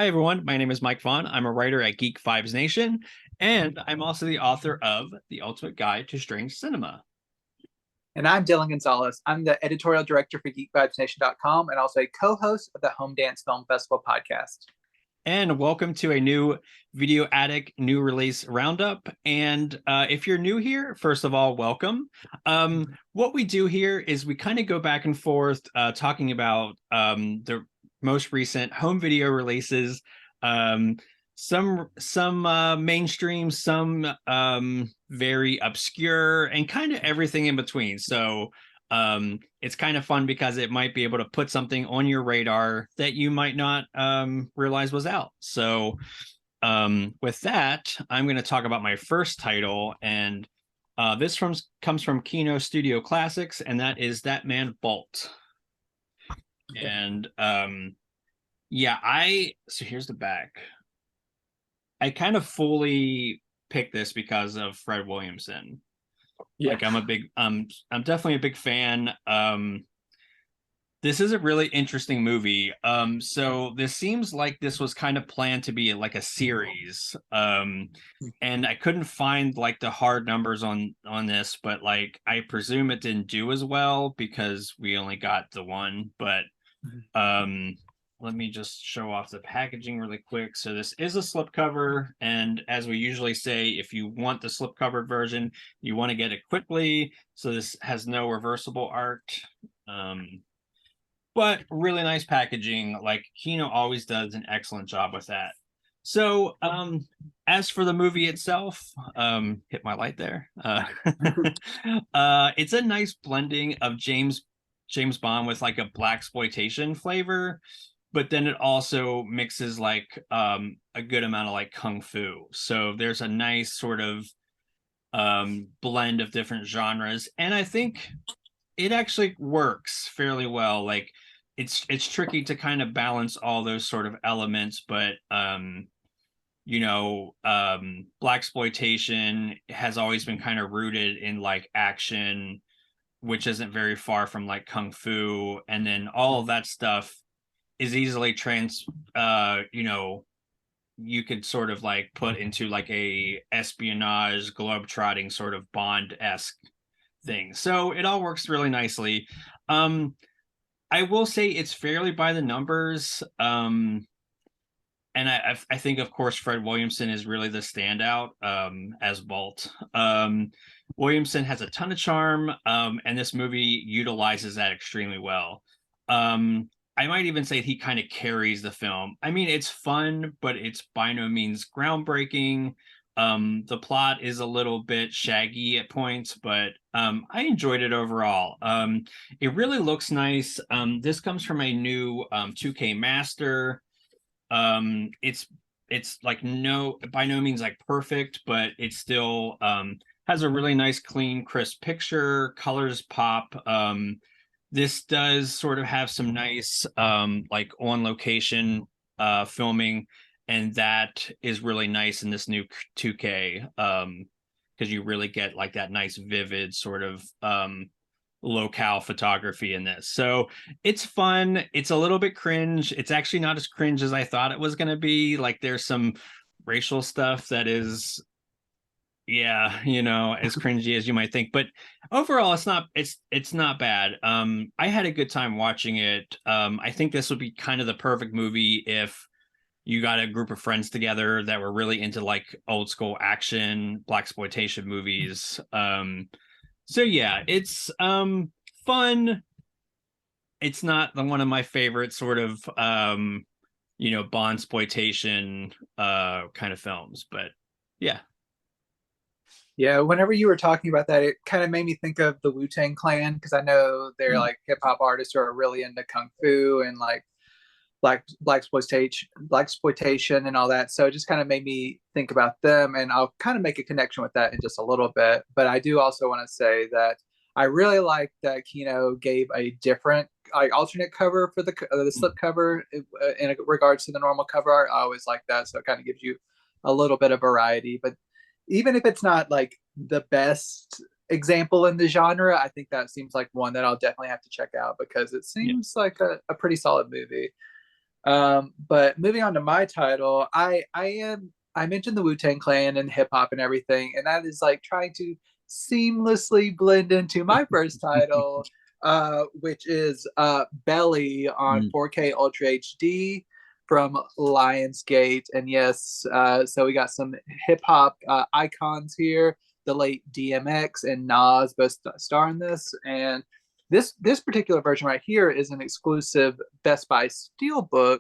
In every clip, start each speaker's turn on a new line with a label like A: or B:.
A: Hi, everyone. My name is Mike Vaughn. I'm a writer at Geek Vibes Nation, and I'm also the author of The Ultimate Guide to Strange Cinema.
B: And I'm Dillon Gonzalez. I'm the editorial director for geekvibesnation.com and also a co-host of the Home Dance Film Festival podcast.
A: And welcome to a new Video Attic new release roundup. And if you're new here, first of all, welcome. What we do here is we kind of go back and forth talking about the most recent home video releases, some mainstream, some very obscure, and kind of everything in between. So it's kind of fun because it might be able to put something on your radar that you might not realize was out. So with that, I'm going to talk about my first title, and this comes from Kino Studio Classics, and that is That Man Bolt. And so here's the back. I kind of fully picked this because of Fred Williamson. Yeah. Like I'm definitely a big fan. This is a really interesting movie. So this seems like this was kind of planned to be like a series. And I couldn't find like the hard numbers on this, but like I presume it didn't do as well because we only got the one. But let me just show off the packaging really quick. So this is a slipcover, and as we usually say, if you want the slipcover version, you want to get it quickly. So this has no reversible art, but really nice packaging. Like Kino always does an excellent job with that. So as for the movie itself, hit my light there. It's a nice blending of James Bond with like a blaxploitation flavor, but then it also mixes like a good amount of like kung fu. So there's a nice sort of blend of different genres, and I think it actually works fairly well. Like it's tricky to kind of balance all those sort of elements, but blaxploitation has always been kind of rooted in like action, which isn't very far from like kung fu, and then all of that stuff is easily you could sort of like put into like a espionage globetrotting sort of Bond-esque thing. So it all works really nicely. I will say it's fairly by the numbers. And I think, of course, Fred Williamson is really the standout as Bolt. Williamson has a ton of charm, and this movie utilizes that extremely well. I might even say he kind of carries the film. I mean, it's fun, but it's by no means groundbreaking. The plot is a little bit shaggy at points, but I enjoyed it overall. It really looks nice. This comes from a new 2K master. It's like by no means like perfect, but it still has a really nice, clean, crisp picture. Colors pop. This does sort of have some nice like on location filming, and that is really nice in this new 2K because you really get like that nice vivid sort of locale photography in this. So it's fun. It's a little bit cringe. It's actually not as cringe as I thought it was going to be. Like there's some racial stuff that is as cringy as you might think, but overall it's not bad. I had a good time watching it. I think this would be kind of the perfect movie if you got a group of friends together that were really into like old school action blaxploitation movies. So yeah, it's fun. It's not one of my favorite sort of Bondsploitation kind of films, but yeah.
B: Yeah, whenever you were talking about that, it kind of made me think of the Wu-Tang Clan because I know they're like hip hop artists who are really into kung fu and like blaxploitation and all that. So it just kind of made me think about them, and I'll kind of make a connection with that in just a little bit. But I do also want to say that I really like that Kino gave a different like alternate cover for the slip cover in regards to the normal cover art. I always like that, so it kind of gives you a little bit of variety. But even if it's not like the best example in the genre, I think that seems like one that I'll definitely have to check out because it seems like a pretty solid movie. But moving on to my title, I mentioned the Wu-Tang Clan and hip hop and everything, and that is like trying to seamlessly blend into my first title, which is Belly on
A: Mm.
B: 4K Ultra HD from Lionsgate. And yes, so we got some hip hop icons here. The late DMX and Nas both star in this, and this particular version right here is an exclusive Best Buy Steelbook,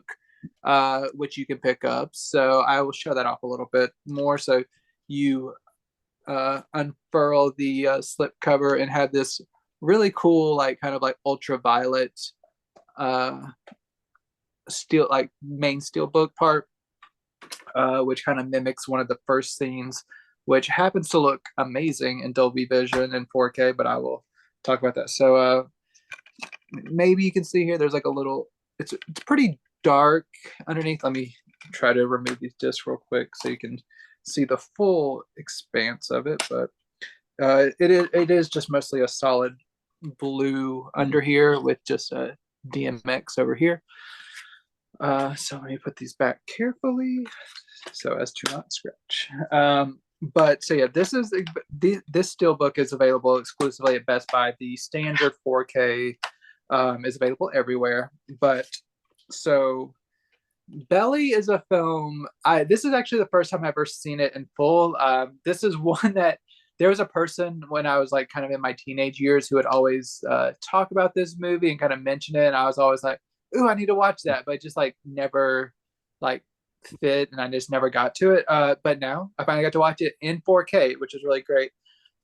B: which you can pick up. So I will show that off a little bit more. So you unfurl the slip cover and have this really cool, like kind of like ultraviolet uh, steel, like main steelbook part, which kind of mimics one of the first scenes, which happens to look amazing in Dolby Vision and 4K. But I will talk about that. So maybe you can see here. There's like a little. It's pretty dark underneath. Let me try to remove these discs real quick so you can see the full expanse of it. But it is just mostly a solid blue under here with just a DMX over here. So let me put these back carefully so as to not scratch. But so yeah, this steelbook is available exclusively at Best Buy. The standard 4K is available everywhere. But so Belly is a film. This is actually the first time I've ever seen it in full. This is one that there was a person when I was like kind of in my teenage years who would always talk about this movie and kind of mention it. And I was always like, "Ooh, I need to watch that," but just like never like fit, and I just never got to it. But now I finally got to watch it in 4K, which is really great.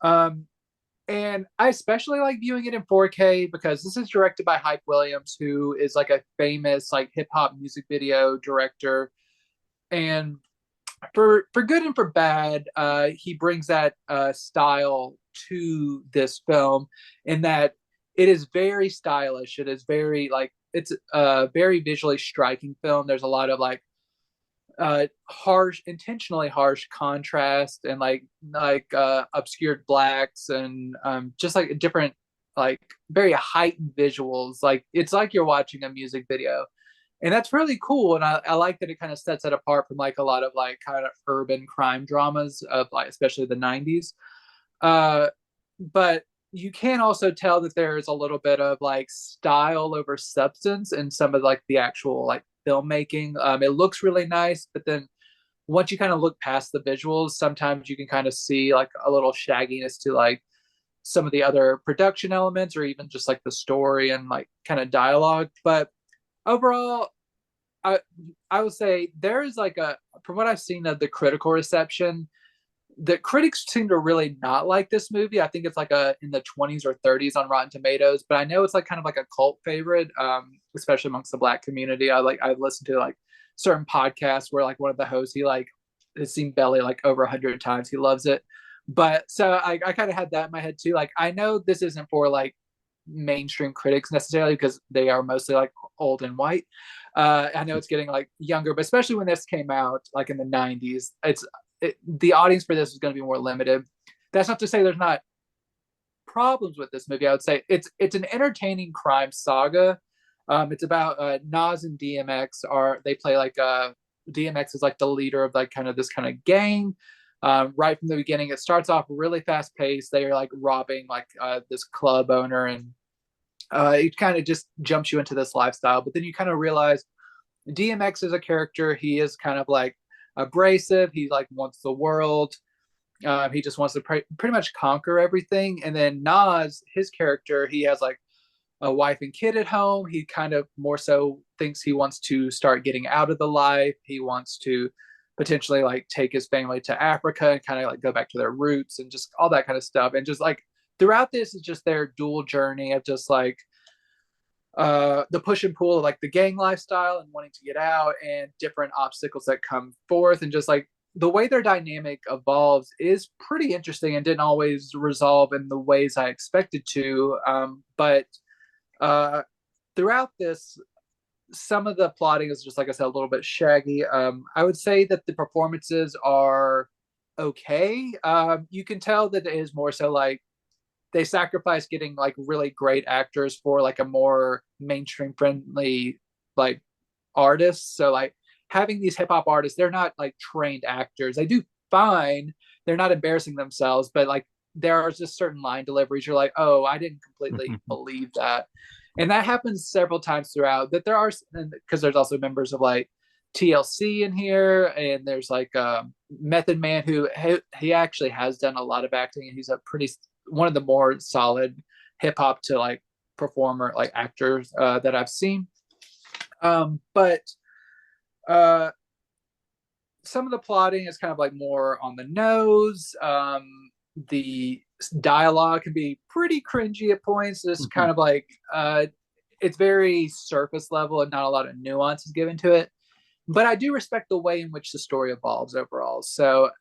B: Um, and I especially like viewing it in 4K because this is directed by Hype Williams, who is like a famous like hip hop music video director. And for good and for bad, he brings that style to this film in that it is very stylish. It is very like it's a very visually striking film. There's a lot of like harsh, intentionally harsh contrast and like obscured blacks and just like different like very heightened visuals. Like it's like you're watching a music video, and that's really cool. And I like that it kind of sets it apart from like a lot of like kind of urban crime dramas of like especially the 90s. uh but you can also tell that there's a little bit of like style over substance in some of like the actual like filmmaking. It looks really nice, but then once you kind of look past the visuals, sometimes you can kind of see like a little shagginess to like some of the other production elements or even just like the story and like kind of dialogue. But overall, I I would say there is like a from what I've seen of the critical reception, the critics seem to really not like this movie. I think it's like a in the 20s or 30s on Rotten Tomatoes, but I know it's like kind of like a cult favorite, especially amongst the Black community. I've listened to like certain podcasts where like one of the hosts he like has seen Belly like over 100 times. He loves it. But so I kind of had that in my head too. Like I know this isn't for like mainstream critics necessarily because they are mostly like old and white. I know it's getting like younger, but especially when this came out like in the 90s, the audience for this is going to be more limited. That's not to say there's not problems with this movie. I would say it's an entertaining crime saga. It's about Nas and DMX are they play like DMX is like the leader of like kind of this kind of gang. Right from the beginning, it starts off really fast paced. They are like robbing like this club owner, and it kind of just jumps you into this lifestyle. But then you kind of realize DMX is a character. He is kind of like abrasive. He like wants the world. He just wants to pretty much conquer everything. And then Nas, his character, he has like a wife and kid at home. He kind of more so thinks he wants to start getting out of the life. He wants to potentially like take his family to Africa and kind of like go back to their roots and just all that kind of stuff. And just like throughout this is just their dual journey of just like the push and pull of like the gang lifestyle and wanting to get out and different obstacles that come forth, and just like the way their dynamic evolves is pretty interesting and didn't always resolve in the ways I expected to. But throughout this, some of the plotting is just like I said, a little bit shaggy. I would say that the performances are okay. You can tell that it is more so like they sacrifice getting like really great actors for like a more mainstream friendly like artists. So like having these hip hop artists, they're not like trained actors. They do fine. They're not embarrassing themselves, but like there are just certain line deliveries. You're like, oh, I didn't completely believe that. And that happens several times throughout. That there are, because there's also members of like TLC in here, and there's like Method Man, who he actually has done a lot of acting, and he's a pretty one of the more solid hip hop to like performer like actors that I've seen. But some of the plotting is kind of like more on the nose. The dialogue can be pretty cringy at points. Just kind of like it's very surface level and not a lot of nuance is given to it. But I do respect the way in which the story evolves overall. So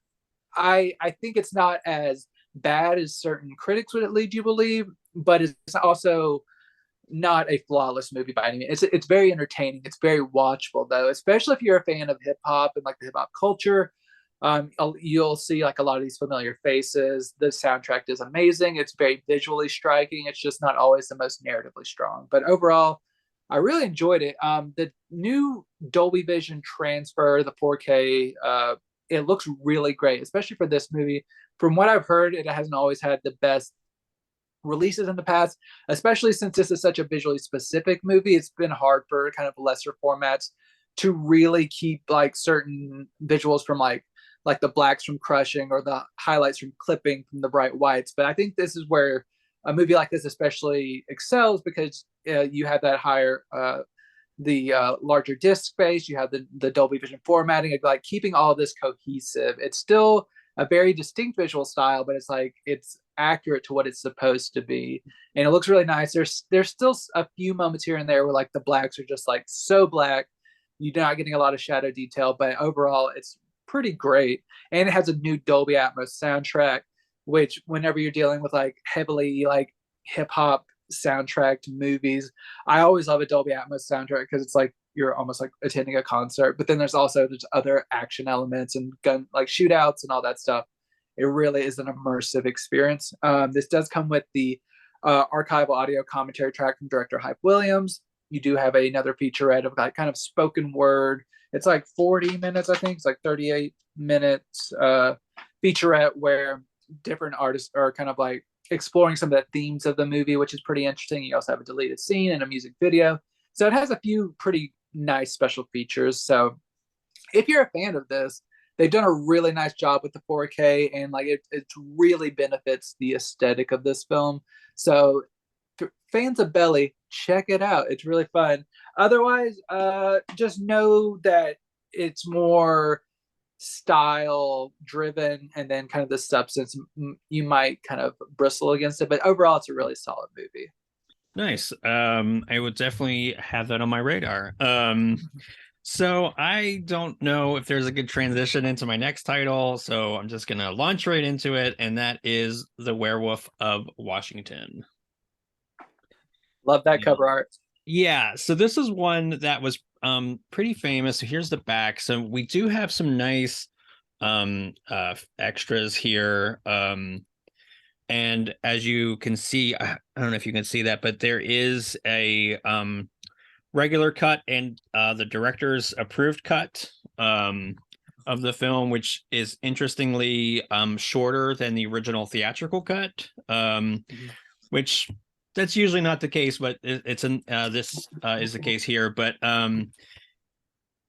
B: I think it's not as bad as certain critics would lead you believe, but it's also not a flawless movie by any means. It's very entertaining. It's very watchable though, especially if you're a fan of hip hop and like the hip hop culture. You'll see like a lot of these familiar faces. The soundtrack is amazing. It's very visually striking. It's just not always the most narratively strong. But overall, I really enjoyed it. The new Dolby Vision transfer, the 4K, it looks really great, especially for this movie. From what I've heard, it hasn't always had the best releases in the past, especially since this is such a visually specific movie. It's been hard for kind of lesser formats to really keep like certain visuals from like the blacks from crushing or the highlights from clipping from the bright whites. But I think this is where a movie like this especially excels, because you have that higher the larger disc space, you have the Dolby Vision formatting, like keeping all of this cohesive. It's still a very distinct visual style, but it's like it's accurate to what it's supposed to be, and it looks really nice. There's still a few moments here and there where like the blacks are just like so black, you're not getting a lot of shadow detail, but overall it's pretty great. And it has a new Dolby Atmos soundtrack, which whenever you're dealing with like heavily like hip hop soundtracked movies, I always love a Dolby Atmos soundtrack because it's like you're almost like attending a concert. But then there's other action elements and gun like shootouts and all that stuff. It really is an immersive experience. This does come with the archival audio commentary track from director Hype Williams. You do have another featurette of that kind of spoken word. It's like 40 minutes, I think. It's like 38 minutes featurette where different artists are kind of like exploring some of the themes of the movie, which is pretty interesting. You also have a deleted scene and a music video. So it has a few pretty nice special features. So if you're a fan of this, they've done a really nice job with the 4K, and like it really benefits the aesthetic of this film. So fans of Belly, check it out. It's really fun. Otherwise, just know that it's more style driven, and then kind of the substance you might kind of bristle against it, but overall it's a really solid movie.
A: Nice. I would definitely have that on my radar. So I don't know if there's a good transition into my next title, so I'm just gonna launch right into it, and that is The Werewolf of Washington.
B: Love that cover art.
A: Yeah, so this is one that was pretty famous. So here's the back. So we do have some nice extras here. And as you can see, I don't know if you can see that, but there is a regular cut and the director's approved cut of the film, which is interestingly shorter than the original theatrical cut, which that's usually not the case, but it's this is the case here. But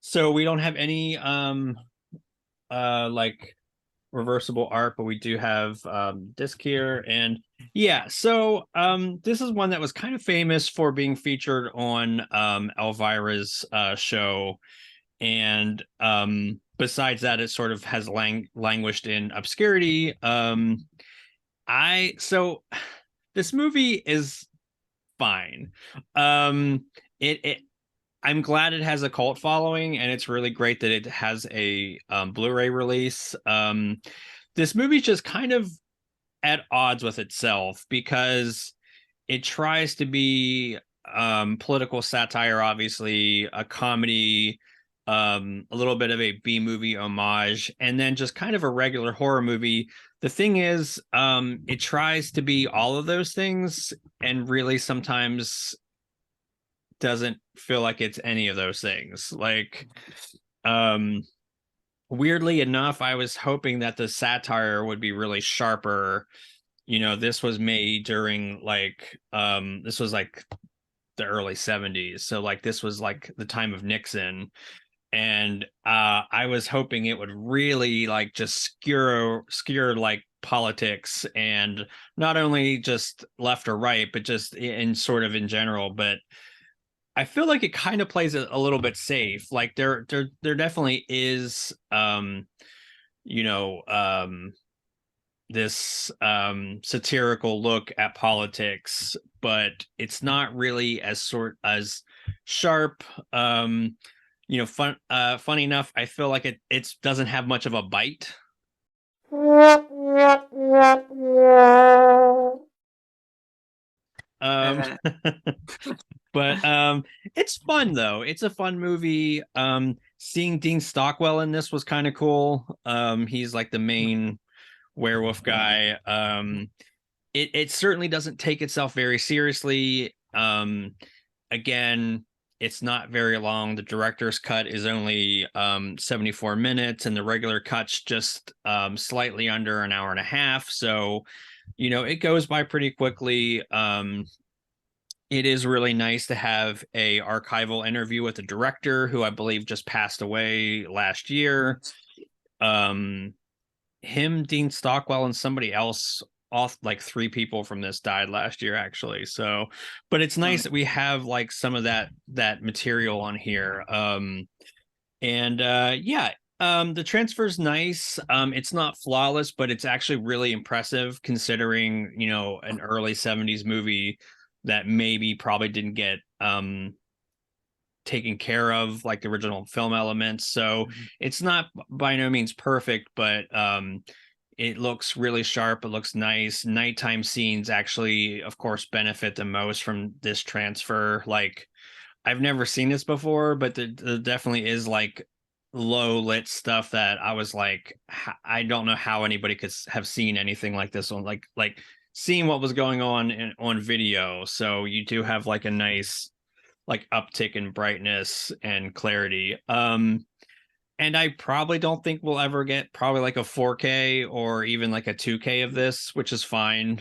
A: so we don't have any like reversible art, but we do have disc here. And yeah, so this is one that was kind of famous for being featured on Elvira's show, and besides that, it sort of has languished in obscurity. So this movie is fine. It I'm glad it has a cult following, and it's really great that it has a Blu-ray release. This movie's just kind of at odds with itself because it tries to be political satire, obviously, a comedy, a little bit of a B-movie homage, and then just kind of a regular horror movie. The thing is, it tries to be all of those things and really sometimes doesn't feel like it's any of those things. Like, um, weirdly enough, I was hoping that the satire would be really sharper. You know, this was made during like this was like the early 70s. So like this was like the time of Nixon. And I was hoping it would really like just skewer like politics, and not only just left or right, but just in sort of in general. But I feel like it kind of plays it a little bit safe. Like there definitely is you know this satirical look at politics, but it's not really as sharp. You know, funny enough, I feel like it doesn't have much of a bite.
B: And
A: Um but it's fun though. It's a fun movie. Seeing Dean Stockwell in this was kind of cool. He's like the main werewolf guy. It certainly doesn't take itself very seriously. Again, it's not very long. The director's cut is only 74 minutes, and the regular cut's just slightly under an hour and a half. So, you know, it goes by pretty quickly. It is really nice to have a archival interview with the director, who I believe just passed away last year. Um, Him, Dean Stockwell, and somebody else, all like three people from this died last year, actually. So, but it's nice that we have like some of that material on here. And yeah, the transfer's nice. It's not flawless, but it's actually really impressive considering, you know, an early 70s movie that maybe probably didn't get taken care of like the original film elements. So it's not by no means perfect, but it looks really sharp. It looks nice. Nighttime scenes actually, of course, benefit the most from this transfer. Like, I've never seen this before, but there definitely is like low lit stuff that I was like, I don't know how anybody could have seen anything like this on like seeing what was going on on video. So you do have like a nice like uptick in brightness and clarity. And I probably don't think we'll ever get probably like a 4K or even like a 2K of this, which is fine.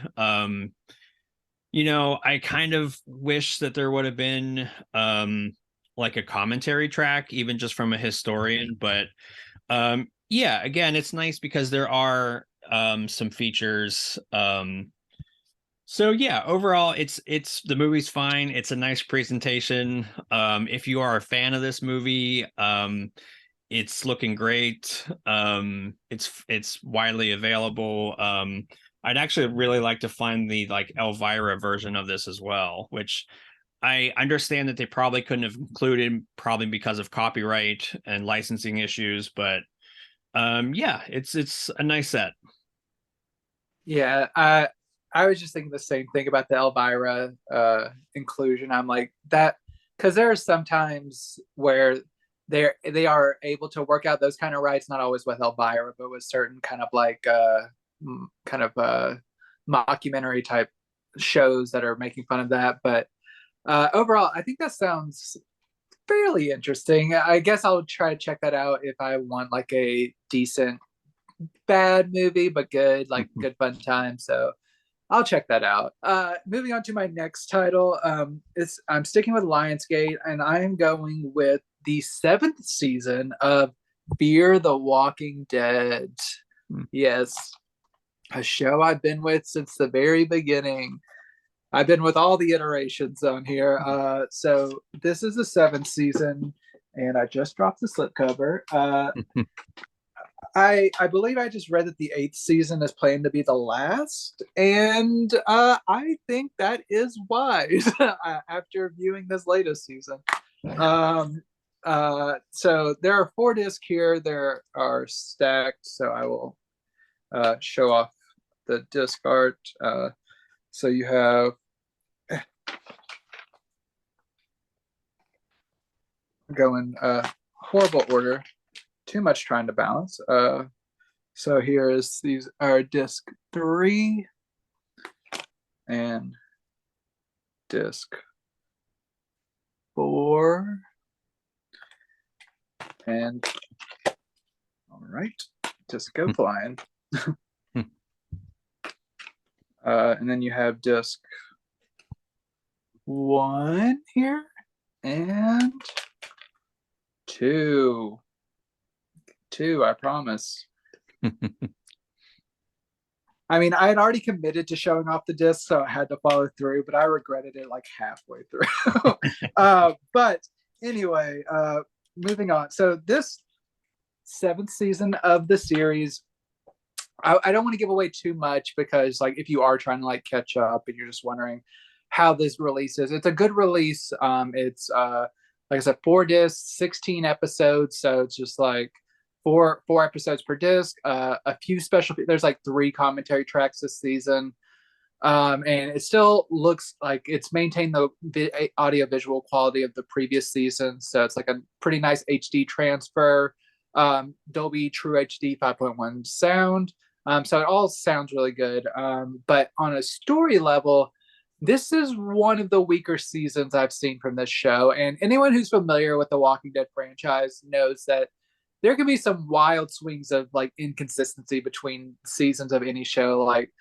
A: You know, I kind of wish that there would have been like a commentary track, even just from a historian. But yeah, again, it's nice because there are some features. So yeah, overall, it's the movie's fine. It's a nice presentation. If you are a fan of this movie, it's looking great. It's widely available. I'd actually really like to find the like Elvira version of this as well, which I understand that they probably couldn't have included, probably because of copyright and licensing issues. But yeah, it's a nice set.
B: yeah, I was just thinking the same thing about the Elvira inclusion. I'm like that because there are sometimes where they are able to work out those kind of rights, not always with Elvira, but with certain kind of like kind of mockumentary type shows that are making fun of that. But overall, I think that sounds fairly interesting. I guess I'll try to check that out if I want like a decent bad movie, but good, like good fun time. So I'll check that out. Moving on to my next title. It's I'm sticking with Lionsgate, and I am going with the seventh season of Fear the Walking Dead. Yes, a show I've been with since the very beginning. I've been with all the iterations on here. So this is the seventh season, and I just dropped the slipcover. I believe I just read that the eighth season is planned to be the last, and I think that is wise after viewing this latest season. So there are 4 discs here. There are stacked, so I will show off the disc art. So you have go in horrible order. Too much trying to balance. So here is these are disc 3 and disc 4. And all right, just go flying. And then you have disc 1 here and 2. 2, I promise. I mean, I had already committed to showing off the disc, so I had to follow through, but I regretted it like halfway through. But anyway, moving on. So this 7th season of the series, I don't want to give away too much because, like, if you are trying to like catch up and you're just wondering how this release is, it's a good release. It's like I said, 4 discs, 16 episodes, so it's just like four episodes per disc. A few special. There's like 3 commentary tracks this season, and it still looks like it's maintained the audio visual quality of the previous season. So it's like a pretty nice HD transfer. Dolby True HD 5.1 sound. So it all sounds really good. But on a story level, this is one of the weaker seasons I've seen from this show. And anyone who's familiar with the Walking Dead franchise knows that there can be some wild swings of like inconsistency between seasons of any show. Like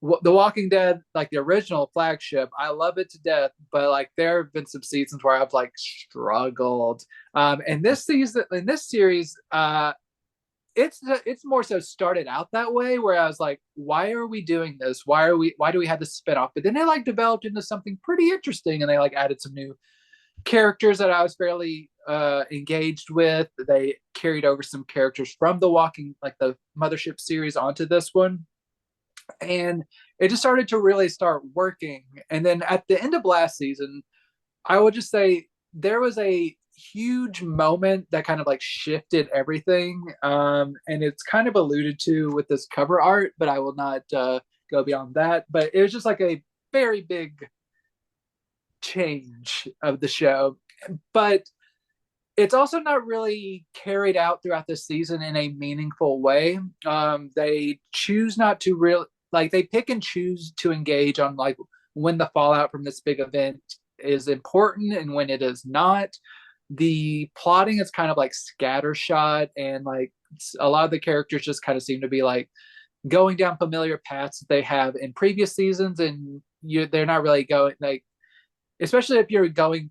B: The Walking Dead, like the original flagship, I love it to death, but like there have been some seasons where I've like struggled. And this season, in this series, it's more so started out that way, where I was like, why are we doing this? Why do we have this spinoff? But then they like developed into something pretty interesting, and they like added some new characters that I was fairly engaged with. They carried over some characters from the Mothership series onto this one, and it just started to really start working. And then at the end of last season, I would just say there was a huge moment that kind of like shifted everything, and it's kind of alluded to with this cover art, but I will not go beyond that. But it was just like a very big change of the show, but it's also not really carried out throughout the season in a meaningful way. They choose not to really, like, they pick and choose to engage on like when the fallout from this big event is important and when it is not. The plotting is kind of like scattershot, and like a lot of the characters just kind of seem to be like going down familiar paths that they have in previous seasons, and they're not really going like, especially if you're going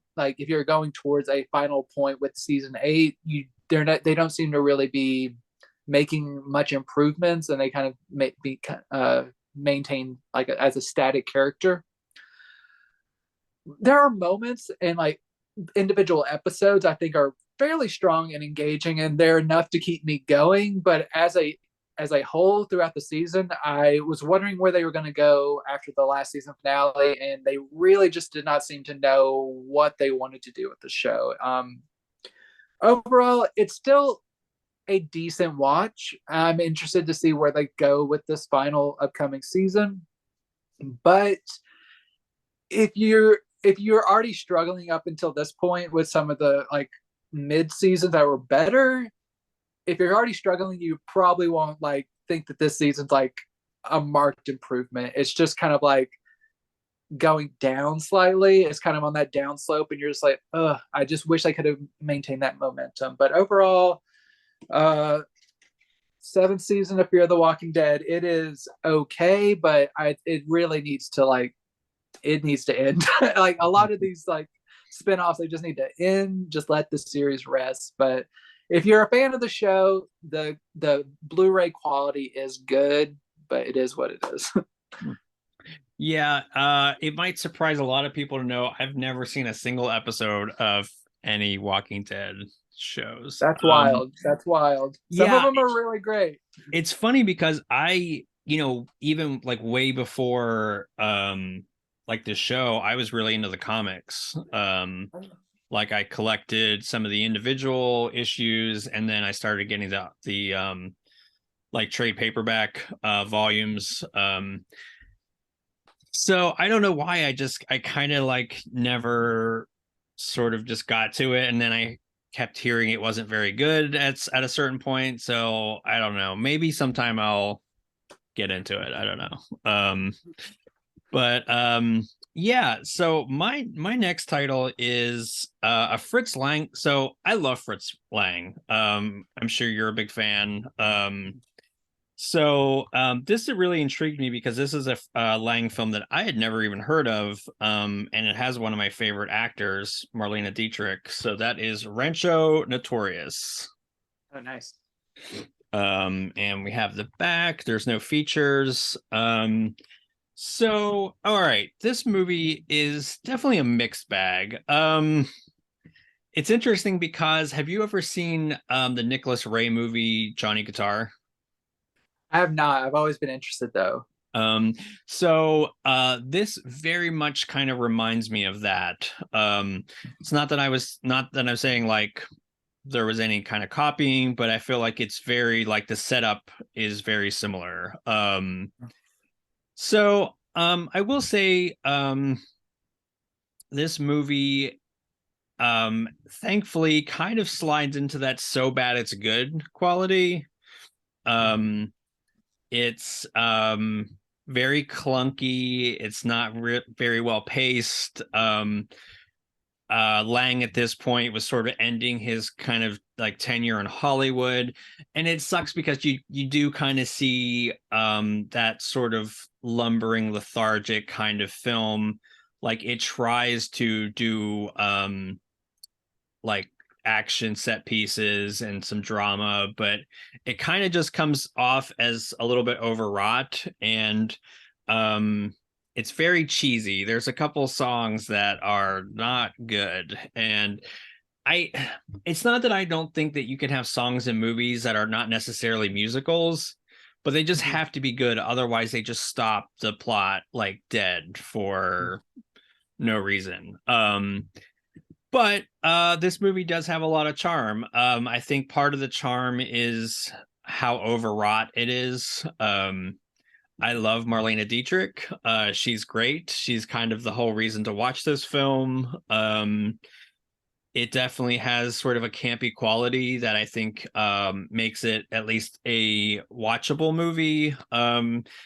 B: towards a final point with season 8, they don't seem to really be making much improvements, and they kind of maintain like as a static character. There are moments in like individual episodes I think are fairly strong and engaging, and they're enough to keep me going. But as a whole throughout the season, I was wondering where they were going to go after the last season finale, and they really just did not seem to know what they wanted to do with the show. Overall, it's still a decent watch. I'm interested to see where they go with this final upcoming season. But if you're already struggling up until this point with some of the like mid seasons that were better, if you're already struggling, you probably won't like think that this season's like a marked improvement. It's just kind of like going down slightly. It's kind of on that down slope, and you're just like, I just wish I could have maintained that momentum. But overall, 7th season of Fear the Walking Dead, it is okay, but it really needs to like, it needs to end. Like a lot of these like spinoffs, they just need to end. Just let the series rest. But if you're a fan of the show, the Blu-ray quality is good, but it is what it is.
A: Yeah, it might surprise a lot of people to know I've never seen a single episode of any Walking Dead shows.
B: That's wild. That's wild. Some of them are really great.
A: It's funny because I, even like way before like the show, I was really into the comics. Like I collected some of the individual issues, and then I started getting the like trade paperback volumes. So I don't know why I kind of like never sort of just got to it, and then I kept hearing it wasn't very good at a certain point. So I don't know. Maybe sometime I'll get into it. I don't know. But yeah, so my next title is a Fritz Lang. So I love Fritz Lang. I'm sure you're a big fan. This really intrigued me because this is a Lang film that I had never even heard of, and it has one of my favorite actors, Marlena Dietrich. So that is Rancho Notorious.
B: Oh, nice.
A: And we have the back. There's no features. So all right, this movie is definitely a mixed bag. It's interesting because have you ever seen the Nicholas Ray movie Johnny Guitar?
B: I have not. I've always been interested though.
A: Um, this very much kind of reminds me of that. It's not that I'm saying like there was any kind of copying, but I feel like it's very like the setup is very similar. I will say this movie thankfully kind of slides into that so bad it's good quality. Um it's very clunky. It's not very well paced. Lang at this point was sort of ending his kind of like tenure in Hollywood, and it sucks because you do kind of see that sort of lumbering, lethargic kind of film. Like it tries to do like action set pieces and some drama, but it kind of just comes off as a little bit overwrought and um it's very cheesy. There's a couple songs that are not good and I it's not that I don't think that you can have songs in movies that are not necessarily musicals, but they just have to be good, otherwise they just stop the plot like dead for no reason. But this movie does have a lot of charm. I think part of the charm is how overwrought it is. I love Marlena Dietrich. She's great. She's kind of the whole reason to watch this film. It definitely has sort of a campy quality that I think makes it at least a watchable movie.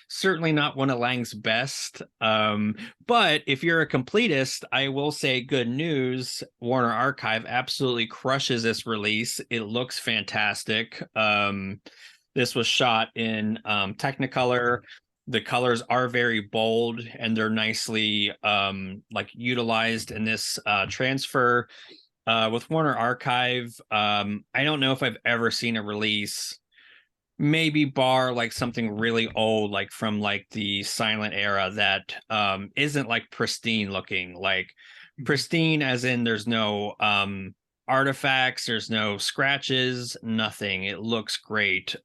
A: Certainly not one of Lang's best. But if you're a completist, I will say good news. Warner Archive absolutely crushes this release. It looks fantastic. This was shot in Technicolor. The colors are very bold and they're nicely like utilized in this transfer with Warner Archive. I don't know if I've ever seen a release, maybe bar like something really old, like from like the silent era that isn't like pristine looking, like pristine as in there's no artifacts, there's no scratches, nothing. It looks great.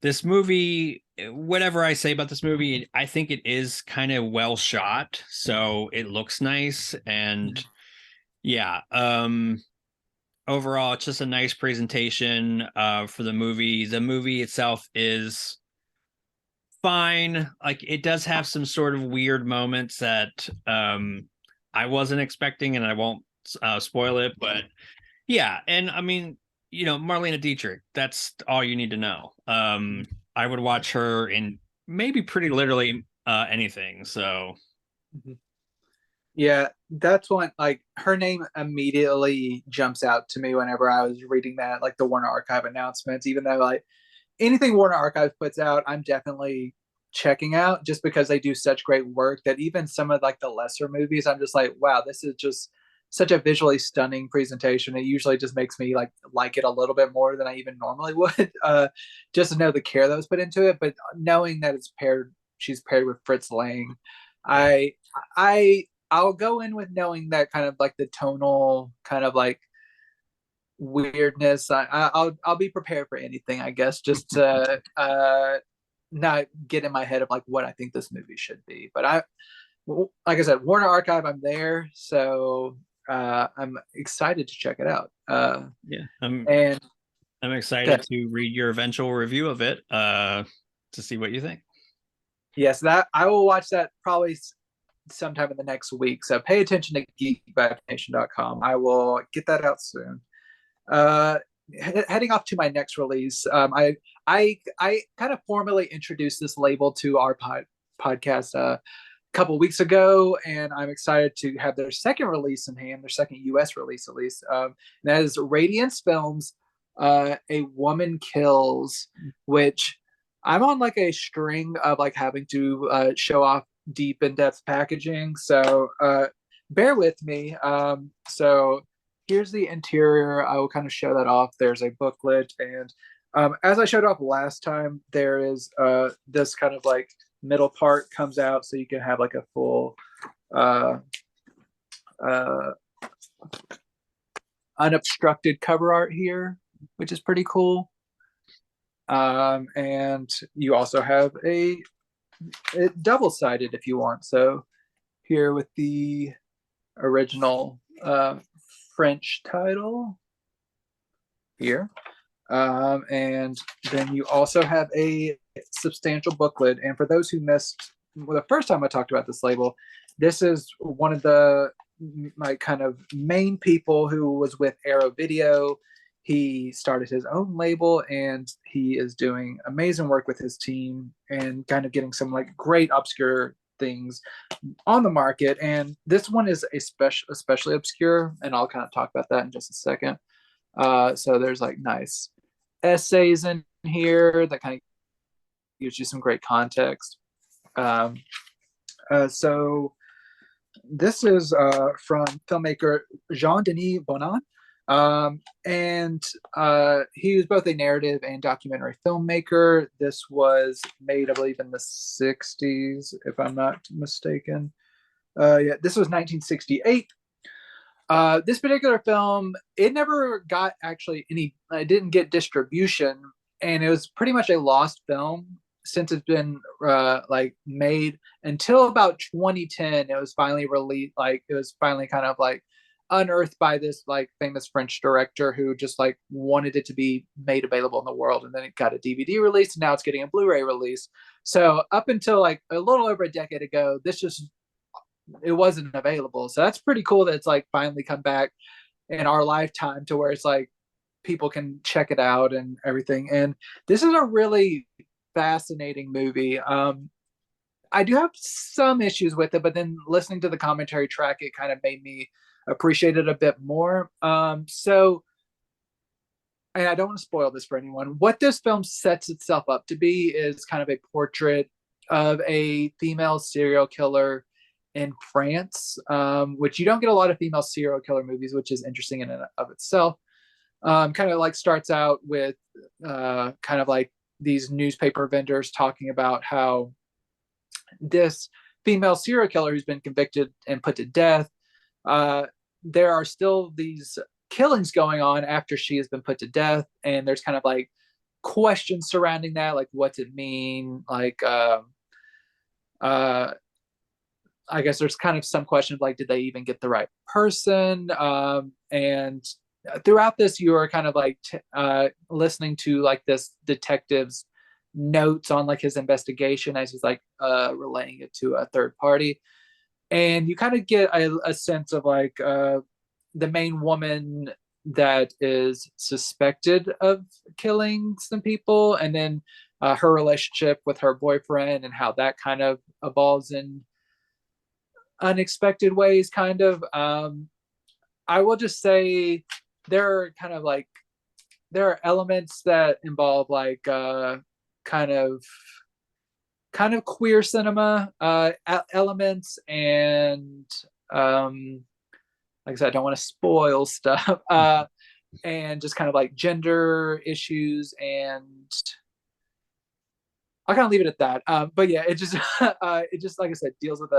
A: This movie, whatever I say about this movie, I think it is kind of well shot, so it looks nice and yeah. Overall, it's just a nice presentation for the movie. The movie itself is fine. Like it does have some sort of weird moments that I wasn't expecting, and I won't spoil it. But yeah, and I mean, Marlena Dietrich. That's all you need to know. I would watch her in maybe pretty literally anything. So
B: Yeah, that's one, like her name immediately jumps out to me whenever I was reading that, like the Warner Archive announcements, even though like anything Warner Archive puts out, I'm definitely checking out just because they do such great work that even some of like the lesser movies, I'm just like, wow, this is just such a visually stunning presentation. It usually just makes me like it a little bit more than I even normally would, just to know the care that was put into it. But knowing that she's paired with Fritz Lang, I I I'll go in with knowing that kind of like the tonal kind of like weirdness. I'll be prepared for anything, I guess, just to not get in my head of like what I think this movie should be. But like I said, Warner Archive, I'm there, so I'm excited to check it out.
A: yeah,
B: And
A: I'm excited to read your eventual review of it to see what you think.
B: yes, that I will watch that probably sometime in the next week. So pay attention to geekbacknation.com. I will get that out soon. Uh, Heading off to my next release, I kind of formally introduced this label to our podcast couple weeks ago, and I'm excited to have their second release in hand, their second US release at least. And that is Radiance Films, A Woman Kills, which I'm on like a string of like having to show off deep in-depth packaging. So bear with me. So here's the interior. I will kind of show that off. There's a booklet, and as I showed off last time, there is this kind of like middle part comes out, so you can have like a full unobstructed cover art here, which is pretty cool. And you also have a double-sided if you want. So here with the original French title here. And then you also have a substantial booklet. And for those who missed the first time I talked about this label, this is one of the my kind of main people who was with Arrow Video. He started his own label, and he is doing amazing work with his team and kind of getting some like great obscure things on the market. And this one is especially obscure, and I'll kind of talk about that in just a second. So there's like nice essays in here that kind of gives you some great context. So this is from filmmaker Jean-Denis Bonan. And he was both a narrative and documentary filmmaker. This was made, I believe, in the 60s, if I'm not mistaken. Yeah, this was 1968. This particular film, it never got actually it didn't get distribution, and it was pretty much a lost film since it's been like made until about 2010. It was finally released, like it was finally kind of like unearthed by this like famous French director who just like wanted it to be made available in the world, and then it got a DVD release, and now it's getting a Blu-ray release. So up until like a little over a decade ago, it wasn't available. So that's pretty cool that it's like finally come back in our lifetime to where it's like people can check it out and everything. And this is a really fascinating movie. I do have some issues with it, but then listening to the commentary track, it kind of made me appreciate it a bit more. So, and I don't want to spoil this for anyone. What this film sets itself up to be is kind of a portrait of a female serial killer in France, which you don't get a lot of female serial killer movies, which is interesting in and of itself. Kind of like starts out with kind of like these newspaper vendors talking about how this female serial killer who's been convicted and put to death, there are still these killings going on after she has been put to death, and there's kind of like questions surrounding that, like what's it mean, like I guess there's kind of some question of like, did they even get the right person? And throughout this, you are kind of like listening to like this detective's notes on like his investigation as he's like relaying it to a third party. And you kind of get a sense of like the main woman that is suspected of killing some people, and then her relationship with her boyfriend and how that kind of evolves in unexpected ways, kind of. I will just say there are elements that involve like kind of queer cinema elements, and like I said, I don't want to spoil stuff, and just kind of like gender issues, and I'll kind of leave it at that. But yeah, it just like I said, deals with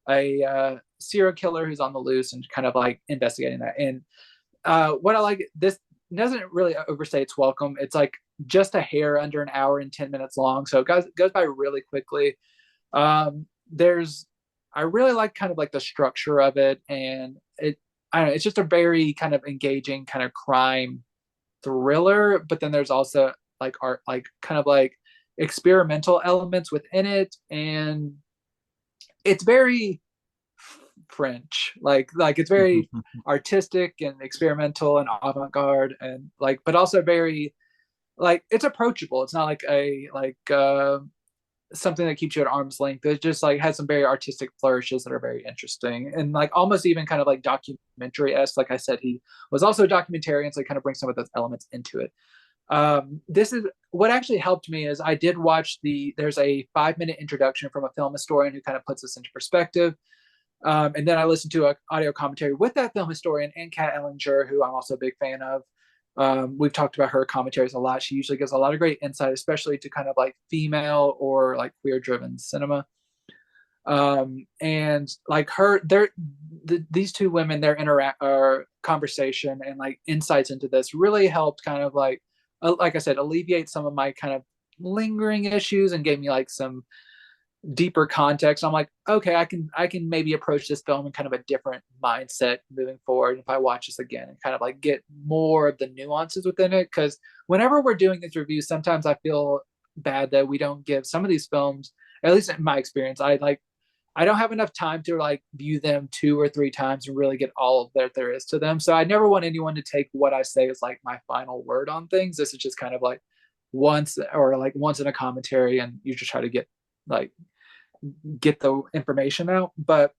B: a serial killer who's on the loose and kind of like investigating that. And what I like, this doesn't really overstay its welcome. It's like just a hair under an hour and 10 minutes long, so it goes by really quickly. I really like kind of like the structure of it, and I don't know, it's just a very kind of engaging kind of crime thriller, but then there's also like art, like kind of like experimental elements within it, and it's very French, like it's very artistic and experimental and avant-garde, and like, but also very like it's approachable. It's not like something that keeps you at arm's length. It just like has some very artistic flourishes that are very interesting and like almost even kind of like documentary-esque. Like I said, he was also a documentarian, so he kind of brings some of those elements into it. This is what actually helped me is I did watch there's a 5-minute introduction from a film historian who kind of puts this into perspective. And then I listened to an audio commentary with that film historian and Kat Ellinger, who I'm also a big fan of. We've talked about her commentaries a lot. She usually gives a lot of great insight, especially to kind of like female or like queer driven cinema. And like these two women, their conversation and like insights into this really helped kind of like I said, alleviate some of my kind of lingering issues and gave me like some deeper context. I'm like, okay, I can maybe approach this film in kind of a different mindset moving forward if I watch this again and kind of like get more of the nuances within it. Because whenever we're doing these reviews, sometimes I feel bad that we don't give some of these films, at least in my experience, I don't have enough time to like view them 2 or 3 times and really get all that there is to them. So I never want anyone to take what I say as like my final word on things. This is just kind of like once in a commentary, and you just try to like get the information out. But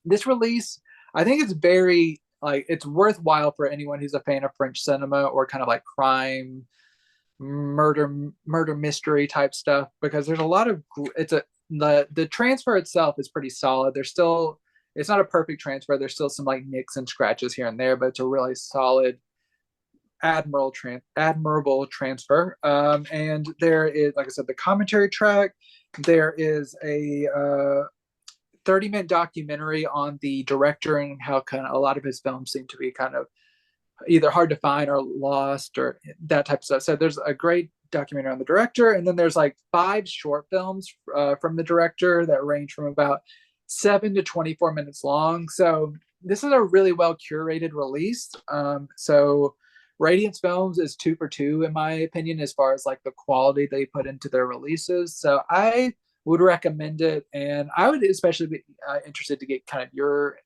B: this release, I think it's very like it's worthwhile for anyone who's a fan of French cinema or kind of like crime, murder mystery type stuff, because there's a lot of the transfer itself is pretty solid. It's not a perfect transfer. There's still some like nicks and scratches here and there, but it's a really solid, admirable transfer. And there is, like I said, the commentary track. There is a 30-minute documentary on the director and how kind of a lot of his films seem to be kind of either hard to find or lost or that type of stuff. So there's a great documentary on the director, and then there's like 5 short films from the director that range from about 7 to 24 minutes long. So this is a really well curated release. So Radiance Films is 2 for 2 in my opinion as far as like the quality they put into their releases. So I would recommend it, and I would especially be interested to get kind of your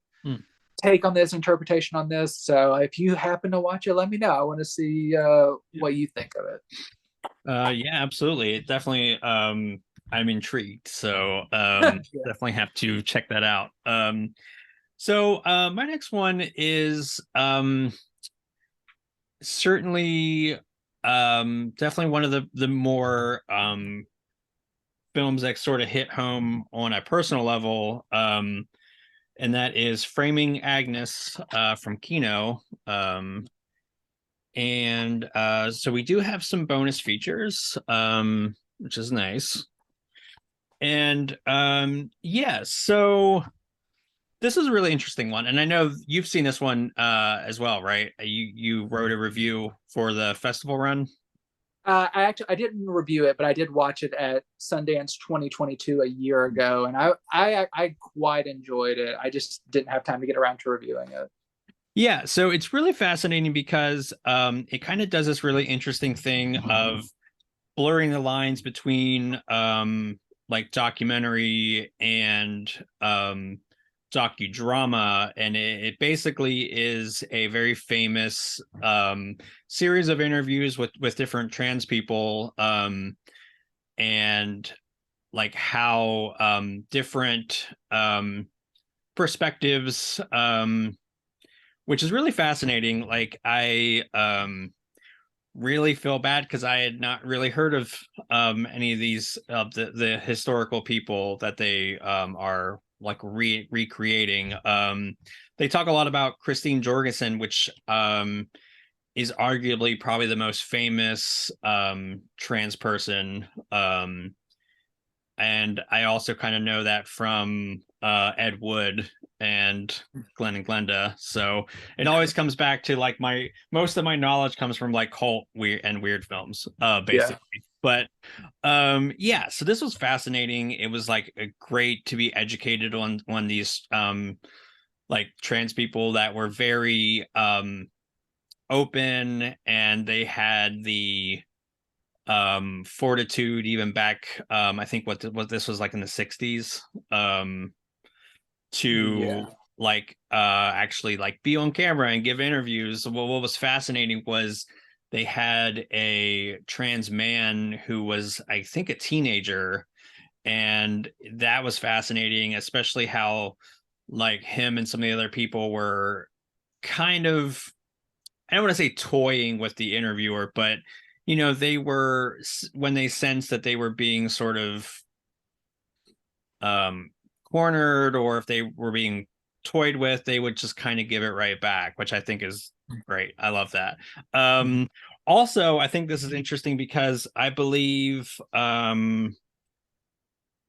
B: take on this, interpretation on this. So if you happen to watch it, let me know. I want to see what you think of it.
A: Yeah, absolutely. It definitely I'm intrigued. So
B: Yeah.
A: definitely have to check that out. So my next one is certainly definitely one of the more films that sort of hit home on a personal level. And that is Framing Agnes from Kino. And so we do have some bonus features, which is nice. And yeah, so this is a really interesting one. And I know you've seen this one as well, right? You wrote a review for the festival run.
B: I didn't review it, but I did watch it at Sundance 2022 a year ago, and I quite enjoyed it. I just didn't have time to get around to reviewing it.
A: Yeah, so it's really fascinating because it kind of does this really interesting thing of blurring the lines between like documentary and docudrama, and it basically is a very famous series of interviews with different trans people, and like how different perspectives, which is really fascinating. Like I really feel bad because I had not really heard of any of these the historical people that they are like recreating. They talk a lot about Christine Jorgensen, which is arguably probably the most famous trans person. And I also kind of know that from Ed Wood and Glenn and Glenda. So it always comes back to like most of my knowledge comes from like cult weird films, basically. Yeah. But yeah, so this was fascinating. It was like great to be educated on these like trans people that were very open, and they had the fortitude even back I think what this was like in the 60s to like actually like be on camera and give interviews. Well, what was fascinating was they had a trans man who was, I think, a teenager, and that was fascinating, especially how like him and some of the other people were kind of, I don't want to say toying with the interviewer, but they were, when they sensed that they were being sort of um cornered, or if they were being toyed with, they would just kind of give it right back, which I think is great. I love that. Also, I think this is interesting because I believe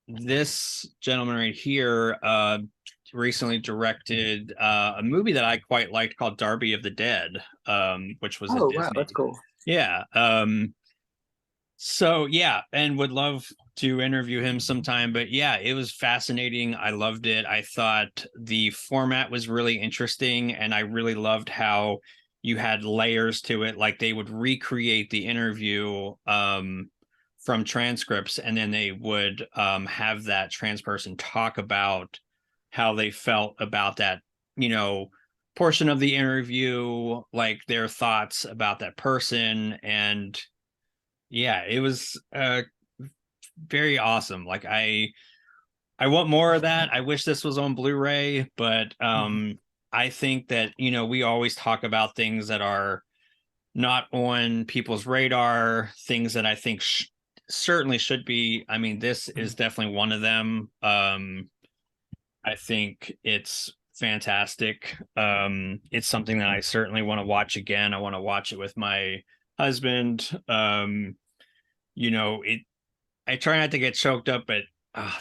A: this gentleman right here recently directed a movie that I quite liked called Darby of the Dead, which was a
B: Oh wow, that's
A: Disney.
B: cool.
A: Yeah. So yeah, and would love to interview him sometime. But yeah, it was fascinating. I loved it. I thought the format was really interesting, and I really loved how you had layers to it. Like they would recreate the interview from transcripts, and then they would have that trans person talk about how they felt about that, portion of the interview, like their thoughts about that person. And yeah, it was very awesome. Like I want more of that. I wish this was on Blu-ray, but I think that we always talk about things that are not on people's radar, things that I think certainly should be. I mean, this is definitely one of them. I think it's fantastic. It's something that I certainly want to watch again. I want to watch it with my husband. It, I try not to get choked up, but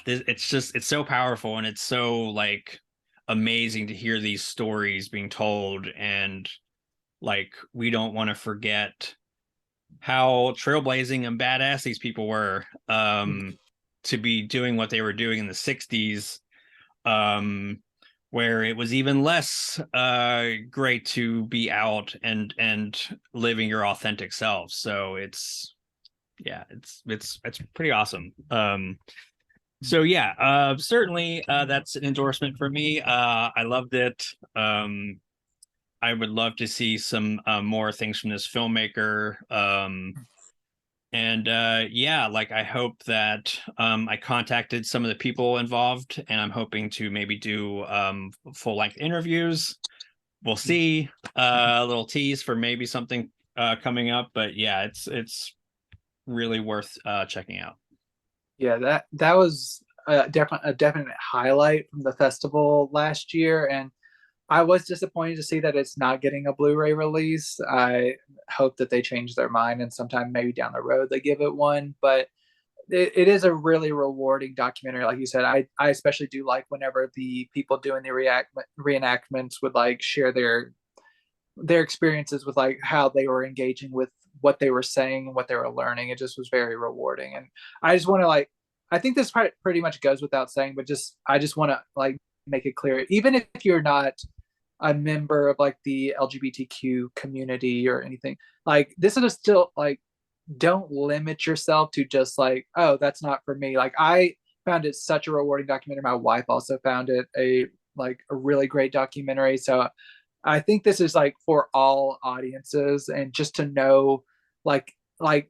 A: it's so powerful, and it's so like amazing to hear these stories being told. And like we don't want to forget how trailblazing and badass these people were, to be doing what they were doing in the 60s, where it was even less great to be out and living your authentic self. So it's pretty awesome. So yeah, certainly that's an endorsement for me. I loved it. I would love to see some more things from this filmmaker. And yeah, like I hope that I contacted some of the people involved, and I'm hoping to maybe do full length interviews. We'll see. A little tease for maybe something coming up, but yeah, it's really worth checking out.
B: Yeah, that was a definite highlight from the festival last year, and I was disappointed to see that it's not getting a Blu-ray release. I hope that they change their mind and sometime maybe down the road they give it one. But it is a really rewarding documentary, like you said. I especially do like whenever the people doing the reenactments would like share their experiences with like how they were engaging with what they were saying and what they were learning. It just was very rewarding, and I just want to like, I think this part pretty much goes without saying, but just I just want to like make it clear, even if you're not a member of like the LGBTQ community or anything, like this is still like, don't limit yourself to just like, oh, that's not for me. Like I found it such a rewarding documentary. My wife also found it a really great documentary. So I think this is like for all audiences, and just to know like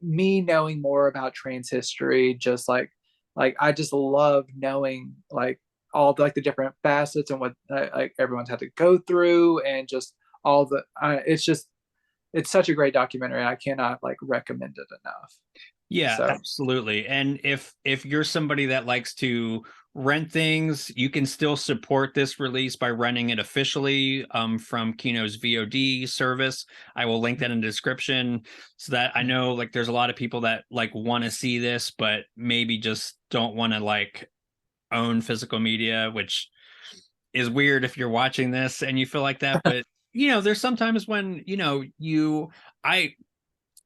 B: me knowing more about trans history, just like I just love knowing like all like the different facets and what like everyone's had to go through, and just all the it's such a great documentary. I cannot like recommend it enough.
A: Yeah,
B: So
A: absolutely. And if you're somebody that likes to rent things, you can still support this release by renting it officially from Kino's VOD service. I will link that in the description, so that I know like there's a lot of people that like want to see this, but maybe just don't want to like own physical media, which is weird if you're watching this and you feel like that. But there's sometimes when I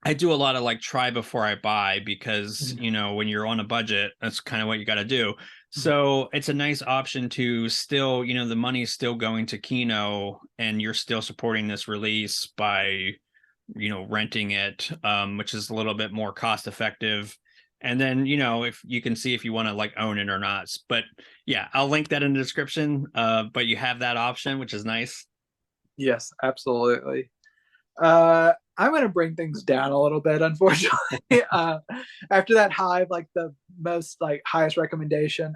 A: I do a lot of like try before I buy, because when you're on a budget, that's kind of what you got to do. So it's a nice option to still, the money is still going to Kino, and you're still supporting this release by renting it, which is a little bit more cost effective. And then if you can see if you want to like own it or not. But yeah, I'll link that in the description. But you have that option, which is nice.
B: yes, absolutely. I'm gonna bring things down a little bit, unfortunately. After that Hive, like most like highest recommendation.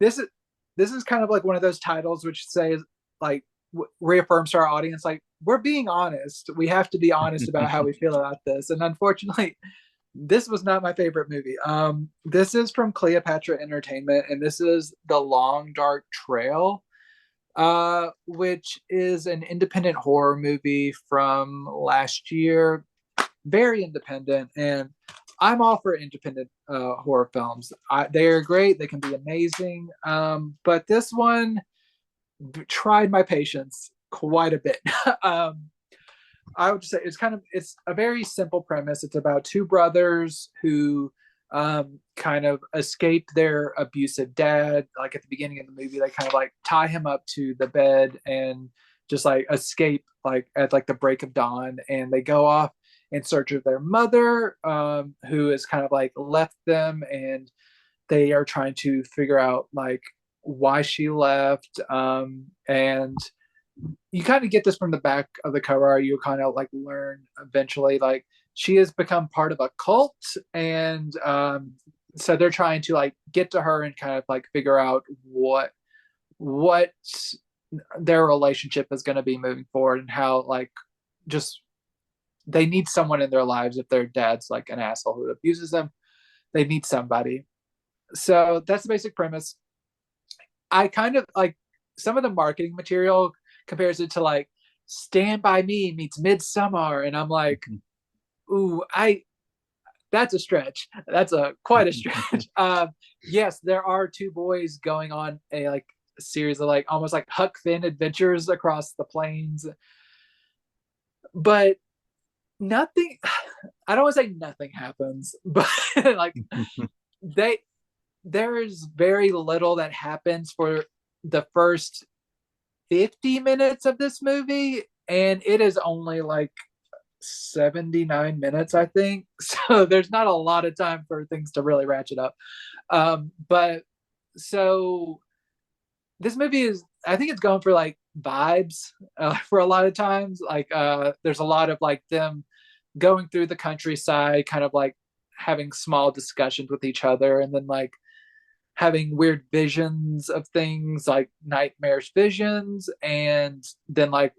B: This is this is kind of like one of those titles which says like reaffirms to our audience like we're being honest. We have to be honest about how we feel about this, and unfortunately, this was not my favorite movie. This is from Cleopatra Entertainment, and this is The Long Dark Trail, which is an independent horror movie from last year. Very independent, and I'm all for independent horror films. They are great. They can be amazing. But this one tried my patience quite a bit. I would say it's a very simple premise. It's about two brothers who kind of escape their abusive dad. Like at the beginning of the movie, they kind of like tie him up to the bed and just like escape like at like the break of dawn, and they go off in search of their mother, who has kind of like left them, and they are trying to figure out like why she left. And you kind of get this from the back of the cover. You kind of like learn eventually like she has become part of a cult, and so they're trying to like get to her and kind of like figure out what their relationship is going to be moving forward, and how like just they need someone in their lives. If their dad's like an asshole who abuses them, they need somebody. So that's the basic premise. I kind of like some of the marketing material compares it to like Stand By Me meets Midsummer, and I'm like, ooh, that's a stretch. That's a quite a stretch. Yes, there are two boys going on a like a series of like almost like Huck Finn adventures across the plains, but nothing. I don't want to say nothing happens, but like there is very little that happens for the first 50 minutes of this movie, and it is only like 79 minutes, I think. So there's not a lot of time for things to really ratchet up. But so this movie is, I think it's going for like vibes for a lot of times. Like there's a lot of like them going through the countryside, kind of like having small discussions with each other, and then like having weird visions of things like nightmarish visions, and then like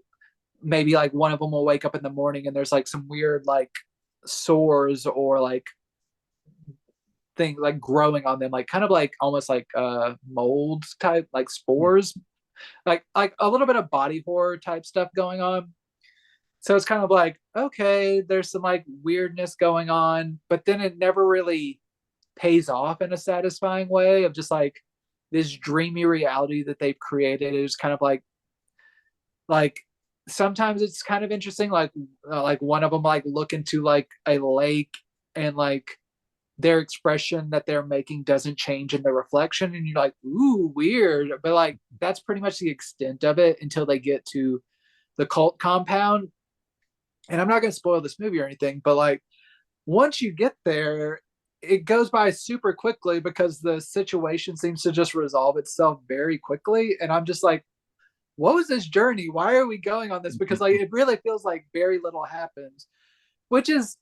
B: maybe like one of them will wake up in the morning and there's like some weird like sores or like thing like growing on them, like kind of like almost like mold type like spores, like a little bit of body horror type stuff going on. So it's kind of like, okay, there's some like weirdness going on, but then it never really pays off in a satisfying way of just like this dreamy reality that they've created. It's kind of like sometimes it's kind of interesting, like one of them like look into like a lake, and like their expression that they're making doesn't change in the reflection, and you're like, ooh, weird. But like that's pretty much the extent of it until they get to the cult compound. And I'm not going to spoil this movie or anything, but like once you get there, it goes by super quickly because the situation seems to just resolve itself very quickly. And I'm just like, what was this journey? Why are we going on this? Because like it really feels like very little happens, which is,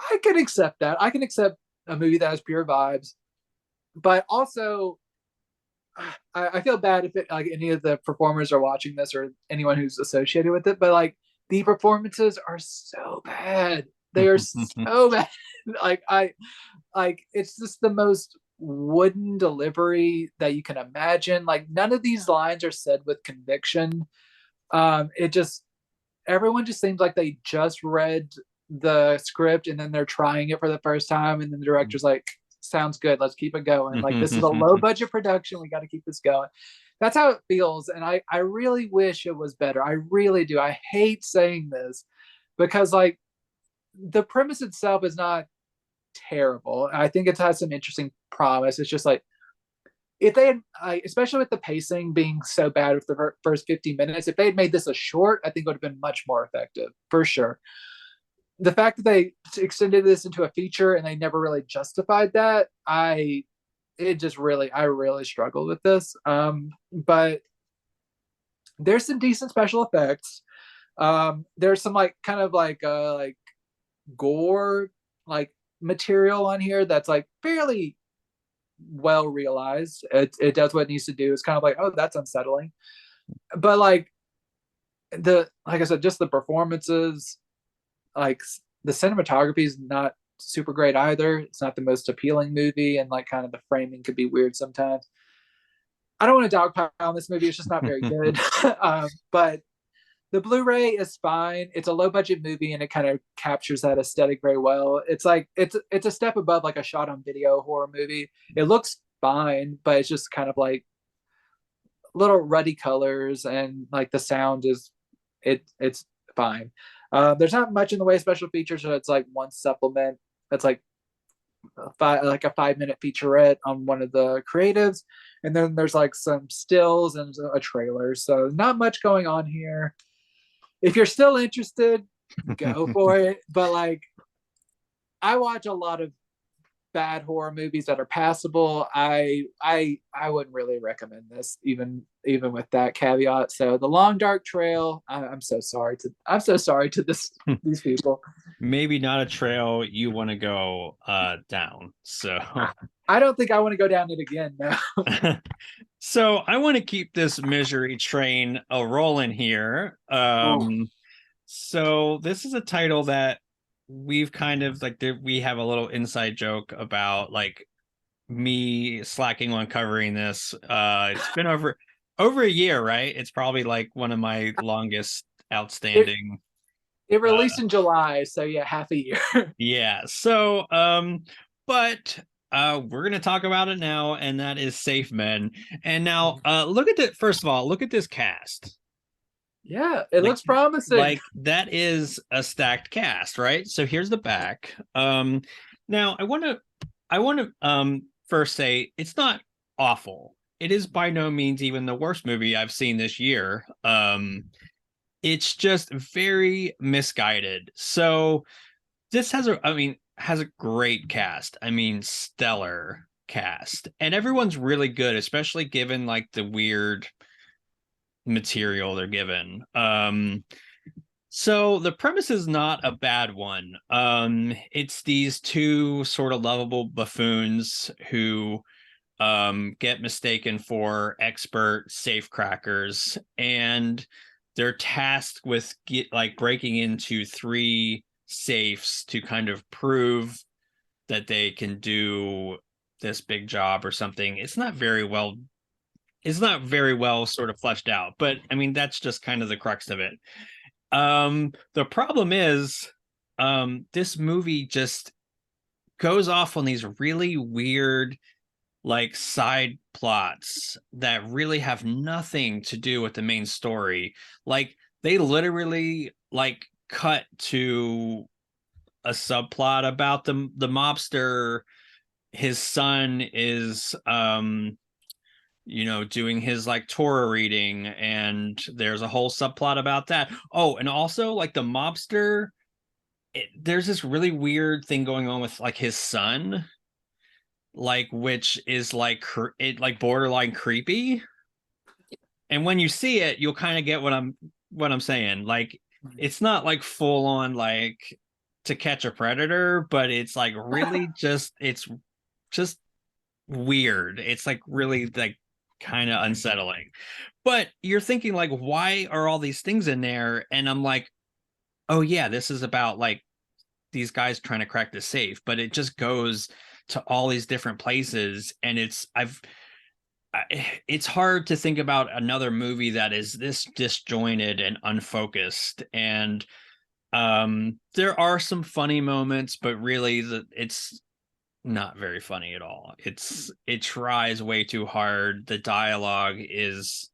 B: I can accept that. I can accept a movie that has pure vibes, but also I feel bad if it, like any of the performers are watching this or anyone who's associated with it, but like the performances are so bad. They are so bad. Like it's just the most wooden delivery that you can imagine. Like none of these lines are said with conviction. It just, everyone just seems like they just read the script and then they're trying it for the first time, and then the director's like, sounds good, let's keep it going. Like this is a low budget production, we got to keep this going. That's how it feels, and I really wish it was better. I really do. I hate saying this because like the premise itself is not terrible. I think it has some interesting promise. It's just like if they had, especially with the pacing being so bad with the first 50 minutes, if they had made this a short, I think it would have been much more effective for sure. The fact that they extended this into a feature and they never really justified that, I really struggled with this. But there's some decent special effects. There's some like kind of like gore like material on here that's like fairly well realized. It does what it needs to do. It's kind of like, oh, that's unsettling. But like like I said, just the performances, like the cinematography is not super great either. It's not the most appealing movie, and like kind of the framing could be weird sometimes. I don't want to dogpile on this movie. It's just not very good. But the Blu-ray is fine. It's a low budget movie and it kind of captures that aesthetic very well. It's like it's a step above like a shot on video horror movie. It looks fine, but it's just kind of like little ruddy colors, and like the sound is it's fine. There's not much in the way of special features, so it's like one supplement that's like like a 5 minute featurette on one of the creatives, and then there's like some stills and a trailer. So not much going on here. If you're still interested, go for it. But like, I watch a lot of bad horror movies that are passable. I wouldn't really recommend this, even with that caveat. So the Long Dark Trail, I'm so sorry to these people.
A: Maybe not a trail you want to go down. So
B: I don't think I want to go down it again now.
A: so I want to keep this misery train a rolling here. So this is a title that we've kind of like we have a little inside joke about, like me slacking on covering this. It's been over a year, right? It's probably like one of my longest outstanding.
B: It released in July, so yeah, half a year.
A: Yeah. So but we're gonna talk about it now, and that is Safe Men. And now look at it. First of all, look at this cast.
B: Yeah, it
A: Like,
B: looks promising.
A: like that is a stacked cast, right? So here's the back. Now I want to first say it's not awful. It is by no means even the worst movie I've seen this year. It's just very misguided. So this has a great cast. I mean, stellar cast. And everyone's really good, especially given like the weird material they're given. So the premise is not a bad one. It's these two sort of lovable buffoons who get mistaken for expert safecrackers, and they're tasked with like breaking into three safes to kind of prove that they can do this big job or something. It's not very well sort of fleshed out, but I mean that's just kind of the crux of it. The problem is this movie just goes off on these really weird like side plots that really have nothing to do with the main story. Like they literally like cut to a subplot about the mobster. His son is doing his like Torah reading, and there's a whole subplot about that. Oh, and also like the mobster, there's this really weird thing going on with like his son, like which is like it like borderline creepy. And when you see it, you'll kind of get what I'm saying. Like it's not like full on like To Catch a Predator, but it's like really it's just weird. It's like really like kind of unsettling. But you're thinking like, why are all these things in there? And I'm like, oh yeah, this is about like these guys trying to crack the safe. But it just goes to all these different places, and it's hard to think about another movie that is this disjointed and unfocused. And there are some funny moments, but really it's not very funny at all. It tries way too hard. The dialogue is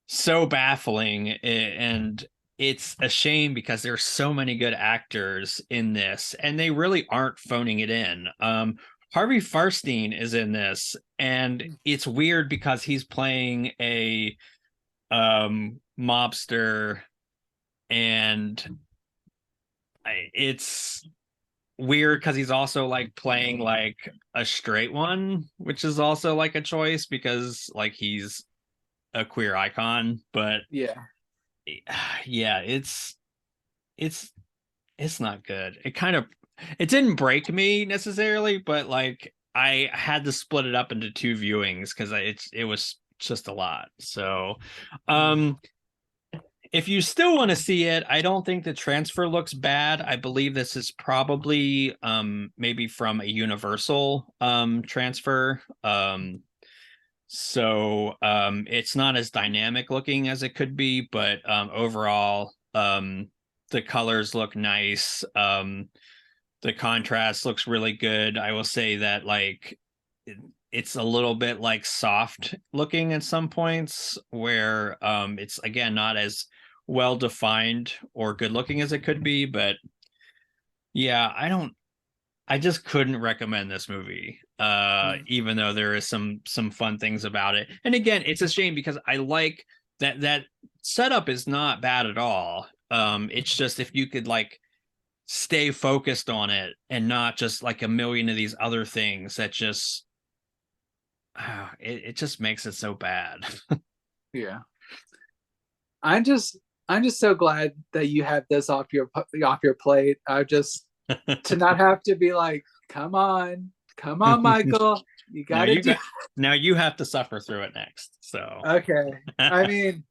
A: so baffling, and it's a shame because there's so many good actors in this, and they really aren't phoning it in. Harvey Fierstein is in this, and it's weird because he's playing a mobster, and it's weird because he's also like playing like a straight one, which is also like a choice because like he's a queer icon. But
B: Yeah.
A: yeah, it's not good. It didn't break me necessarily, but like I had to split it up into two viewings because it was just a lot. So, if you still want to see it, I don't think the transfer looks bad. I believe this is probably maybe from a Universal transfer. So it's not as dynamic looking as it could be, but overall the colors look nice. The contrast looks really good. I will say that like it's a little bit like soft looking at some points where it's again not as well defined or good looking as it could be, but yeah, I just couldn't recommend this movie. Even though there is some fun things about it. And again, it's a shame because I like that setup is not bad at all. It's just if you could like stay focused on it and not just like a million of these other things that just it just makes it so bad.
B: Yeah. I'm just so glad that you have this off your plate. I just to not have to be like, come on, Michael, you
A: now
B: gotta do.
A: Now you have to suffer through it next. So
B: Okay, I mean,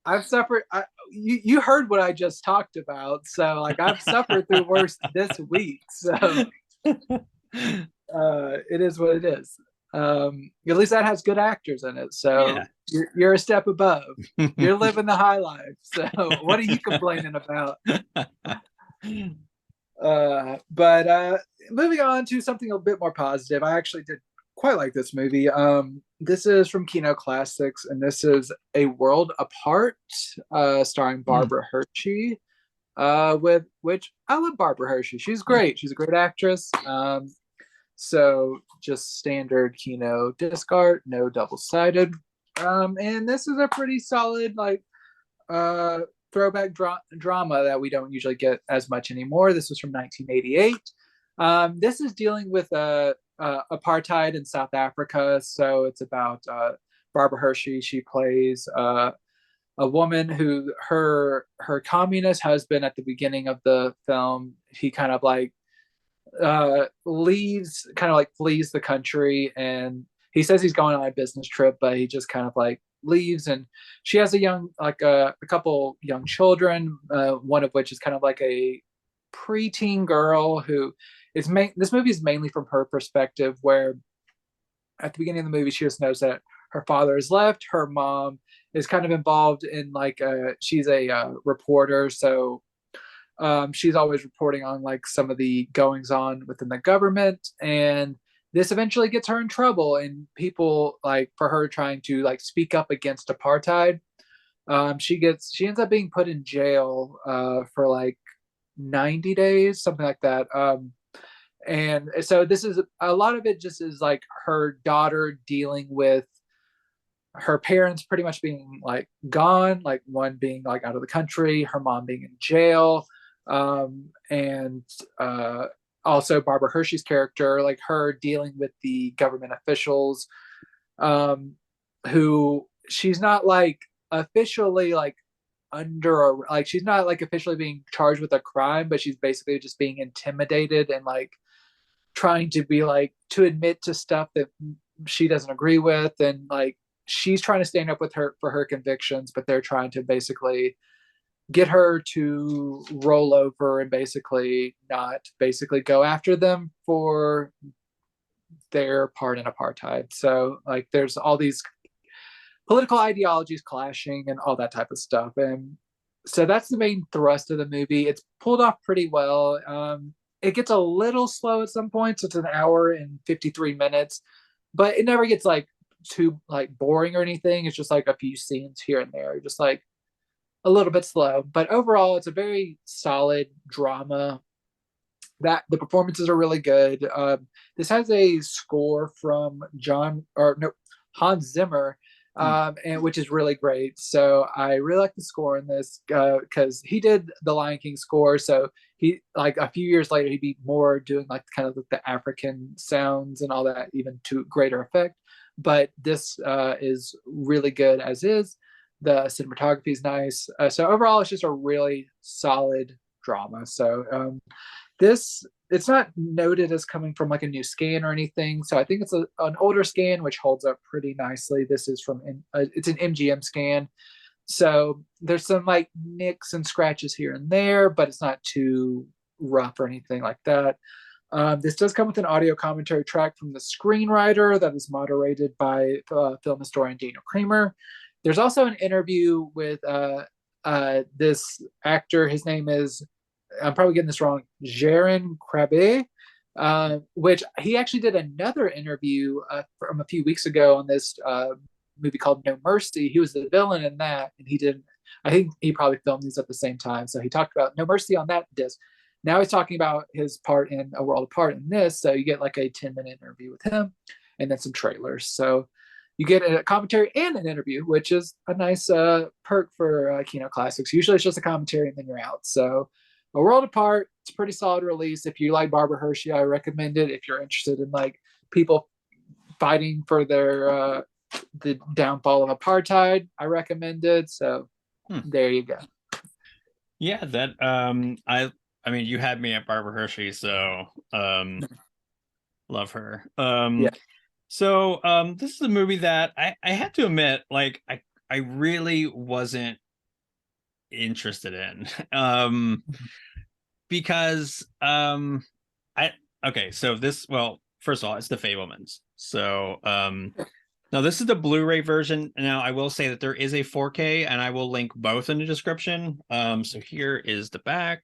B: I've suffered. You heard what I just talked about, so like I've suffered through worse this week. So it is what it is. At least that has good actors in it, so
A: yeah.
B: you're a step above. You're living the high life. So what are you complaining about? But moving on to something a bit more positive, I actually did quite like this movie. This is from Kino Classics, and this is A World Apart, starring Barbara Hershey. With which I love Barbara Hershey. She's great. She's a great actress. So just standard Kino disc art, no double sided. And this is a pretty solid like throwback drama that we don't usually get as much anymore. This was from 1988. This is dealing with apartheid in South Africa. So it's about Barbara Hershey. She plays a woman who her communist husband at the beginning of the film, he kind of like flees the country, and he says he's going on a business trip, but he just kind of like leaves. And she has a couple young children, one of which is kind of like a preteen girl who is this movie is mainly from her perspective, where at the beginning of the movie she just knows that her father has left. Her mom is kind of involved in she's a reporter, so she's always reporting on like some of the goings on within the government, and this eventually gets her in trouble, and people like for her trying to like speak up against apartheid. She ends up being put in jail for like 90 days, something like that. And so this is a lot of it just is like her daughter dealing with her parents pretty much being like gone, like one being like out of the country, her mom being in jail, and also Barbara Hershey's character, like her dealing with the government officials, who she's not like officially like she's not like officially being charged with a crime, but she's basically just being intimidated and like trying to be like to admit to stuff that she doesn't agree with, and like she's trying to stand up with her for her convictions, but they're trying to basically get her to roll over and basically not basically go after them for their part in apartheid. So like there's all these political ideologies clashing and all that type of stuff. And so that's the main thrust of the movie. It's pulled off pretty well. It gets a little slow at some points. It's an hour and 53 minutes, but it never gets like too like boring or anything. It's just like a few scenes here and there, just like a little bit slow. But overall, it's a very solid drama. That the performances are really good. This has a score from Hans Zimmer, and which is really great. So I really like the score in this because he did the Lion King score. So he like a few years later he'd be more doing like kind of like the African sounds and all that, even to greater effect. But this is really good as is. The cinematography is nice. So overall, it's just a really solid drama. So this it's not noted as coming from like a new scan or anything. So I think it's an older scan, which holds up pretty nicely. This is from, it's an MGM scan. So there's some like nicks and scratches here and there, but it's not too rough or anything like that. This does come with an audio commentary track from the screenwriter that is moderated by film historian Daniel Kramer. There's also an interview with this actor. His name is, I'm probably getting this wrong, Jaron Krabbe, which he actually did another interview from a few weeks ago on this movie called No Mercy. He was the villain in that, and he did. I think he probably filmed these at the same time. So he talked about No Mercy on that disc. Now he's talking about his part in A World Apart in this. So you get like a 10-minute interview with him, and then some trailers. So you get a commentary and an interview, which is a nice perk for Kino Classics. Usually it's just a commentary and then you're out. So A World Apart, it's a pretty solid release. If you like Barbara Hershey, I recommend it. If you're interested in like people fighting for their the downfall of apartheid, I recommend it. So there you go.
A: Yeah, that I mean you had me at Barbara Hershey, so love her.
B: Yeah.
A: So this is a movie that I had to admit, like I really wasn't interested in. Because I okay, so this, well, first of all, it's the Fabelmans. So now this is the Blu-ray version. Now I will say that there is a 4K, and I will link both in the description. So here is the back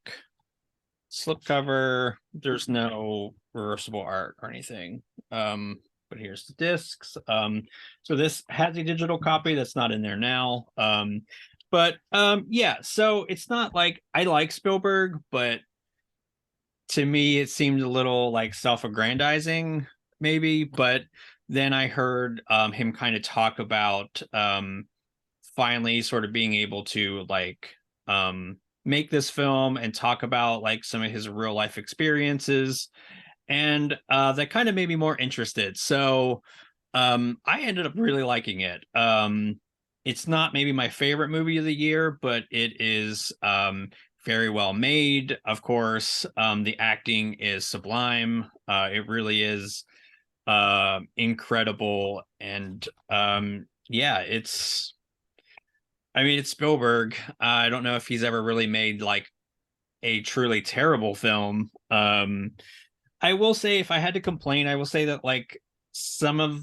A: slipcover. There's no reversible art or anything. But here's the discs. So this has a digital copy that's not in there now. But yeah, so it's not like I like Spielberg, but to me it seemed a little like self-aggrandizing maybe. But then I heard him kind of talk about finally sort of being able to like make this film and talk about like some of his real life experiences, and that kind of made me more interested. So I ended up really liking it. It's not maybe my favorite movie of the year, but it is very well made. Of course, the acting is sublime. It really is incredible. And yeah, it's, I mean, it's Spielberg. I don't know if he's ever really made like a truly terrible film. I will say, if I had to complain, I will say that like some of,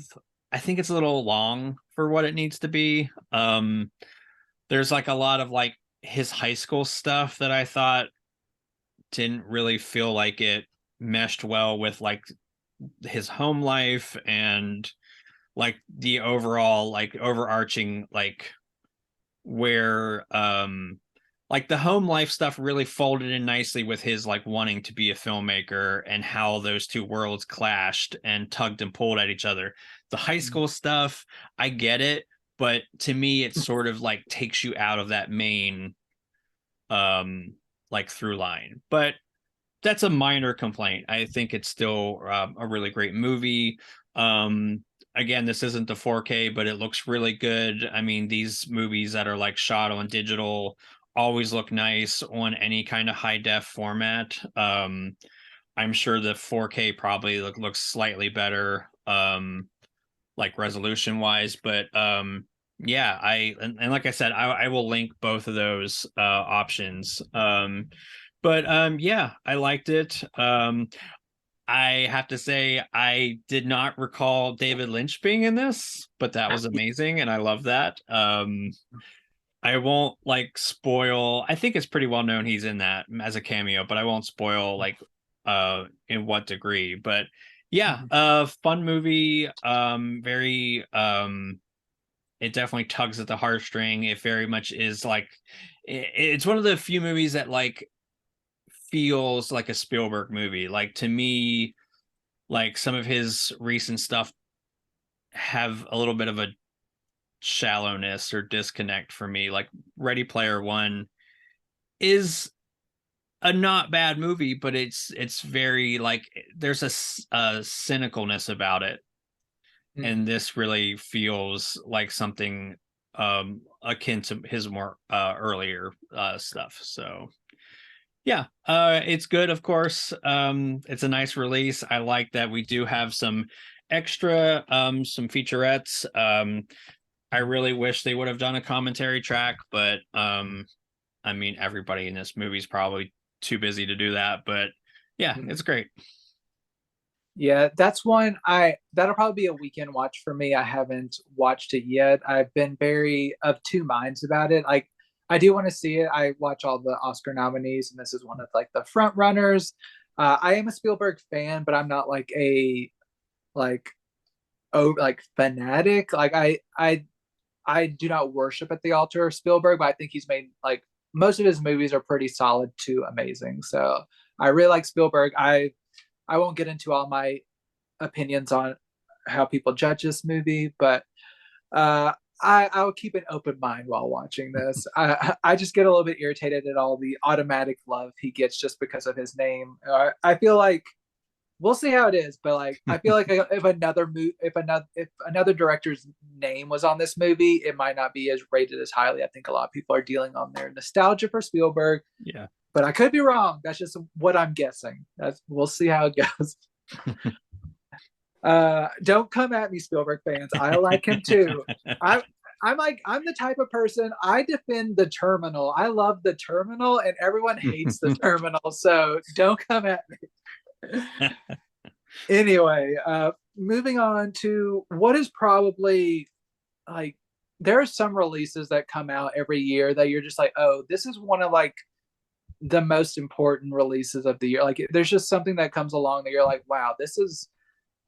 A: I think it's a little long for what it needs to be. There's like a lot of like his high school stuff that I thought didn't really feel like it meshed well with like his home life and like the overall like overarching like where like the home life stuff really folded in nicely with his like wanting to be a filmmaker and how those two worlds clashed and tugged and pulled at each other. The high school stuff, I get it, but to me it sort of like takes you out of that main like through line. But that's a minor complaint. I think it's still a really great movie. Again, this isn't the 4K, but it looks really good. I mean, these movies that are like shot on digital always look nice on any kind of high def format. I'm sure the 4K probably looks slightly better, like resolution wise, but yeah, and like I said, I will link both of those options. But yeah, I liked it. I have to say I did not recall David Lynch being in this, but that was amazing, and I love that. I won't like spoil. I think it's pretty well known he's in that as a cameo, but I won't spoil like in what degree. But yeah, fun movie. Very it definitely tugs at the heartstring. It very much is like it's one of the few movies that like feels like a Spielberg movie. Like to me, like some of his recent stuff have a little bit of a shallowness or disconnect for me. Like Ready Player One is a not bad movie, but it's very like there's a cynicalness about it, and this really feels like something akin to his more earlier stuff. So Yeah, it's good, of course. It's a nice release. I like that we do have some extra, some featurettes. I really wish they would have done a commentary track, but I mean, everybody in this movie is probably too busy to do that. But yeah, it's great.
B: Yeah, that's one that'll probably be a weekend watch for me. I haven't watched it yet. I've been very of two minds about it. Like I do want to see it. I watch all the Oscar nominees, and this is one of like the front runners. I am a Spielberg fan, but I'm not like a like like fanatic. Like I do not worship at the altar of Spielberg, but I think he's made like most of his movies are pretty solid to amazing. So I really like Spielberg. I won't get into all my opinions on how people judge this movie, but I will keep an open mind while watching this. I just get a little bit irritated at all the automatic love he gets just because of his name. I feel like we'll see how it is, but like I feel like if another director's name was on this movie, it might not be as rated as highly. I think a lot of people are dealing on their nostalgia for Spielberg.
A: Yeah.
B: But I could be wrong. That's just what I'm guessing. We'll see how it goes. Don't come at me, Spielberg fans. I like him too. I'm the type of person, I defend the Terminal. I love the Terminal, and everyone hates the Terminal. So don't come at me. Anyway, moving on to what is probably like, there are some releases that come out every year that you're just like, oh, this is one of like the most important releases of the year. Like there's just something that comes along that you're like, wow, this is,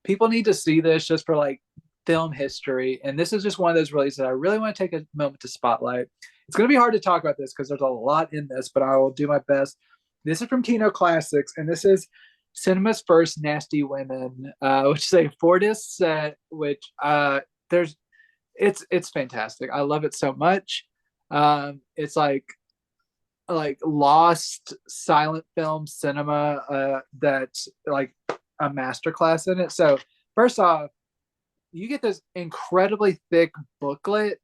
B: people need to see this just for like film history. And this is just one of those releases I really want to take a moment to spotlight. It's going to be hard to talk about this because there's a lot in this, but I will do my best. This is from Kino Classics, and this is Cinema's First Nasty Women, which is a 4-disc set, which it's fantastic. I love it so much. It's like lost silent film cinema that's like a masterclass in it. So first off, you get this incredibly thick booklet,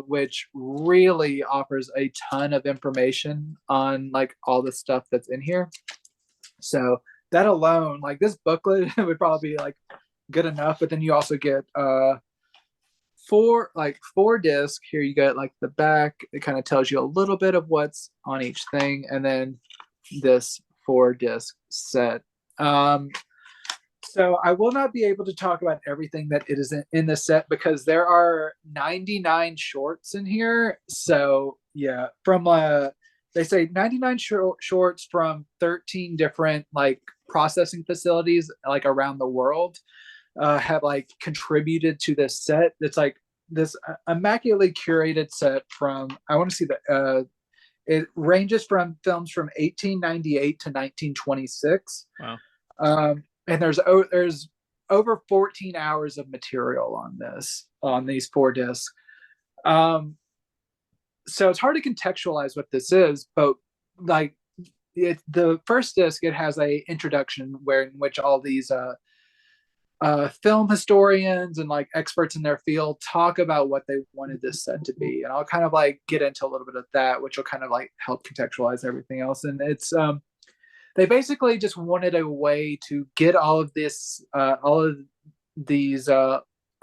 B: which really offers a ton of information on like all the stuff that's in here. So that alone, like this booklet would probably be like good enough. But then you also get four disc. Here you get like the back. It kind of tells you a little bit of what's on each thing, and then this 4-disc set. So I will not be able to talk about everything that it is in the set because there are 99 shorts in here. So yeah, from they say 99 shorts from 13 different like processing facilities like around the world have like contributed to this set. It's like this immaculately curated set from, I want to see the it ranges from films from 1898 to 1926.
A: Wow.
B: And there's over 14 hours of material on these 4 discs. So it's hard to contextualize what this is, but like the first disc, it has a introduction in which all these film historians and like experts in their field talk about what they wanted this set to be, and I'll kind of like get into a little bit of that, which will kind of like help contextualize everything else. And it's they basically just wanted a way to get all of these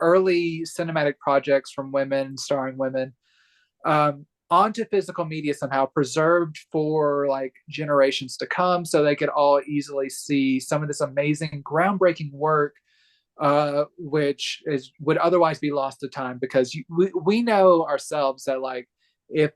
B: early cinematic projects from women, starring women, onto physical media somehow, preserved for like generations to come, so they could all easily see some of this amazing, groundbreaking work, which would otherwise be lost to time, because we know ourselves that like if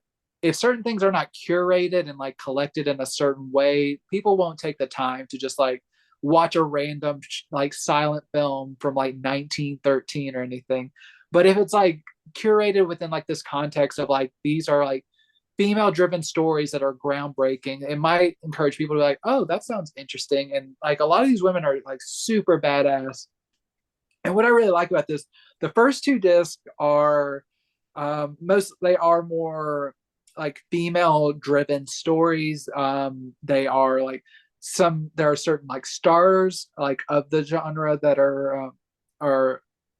B: certain things are not curated and like collected in a certain way, people won't take the time to just like watch a random like silent film from like 1913 or anything. But if it's like curated within like this context of like these are like female driven stories that are groundbreaking, it might encourage people to be like, oh, that sounds interesting. And like a lot of these women are like super badass. And what I really like about this, the first 2 discs are they are more like female driven stories. They are like there are certain like stars like of the genre that are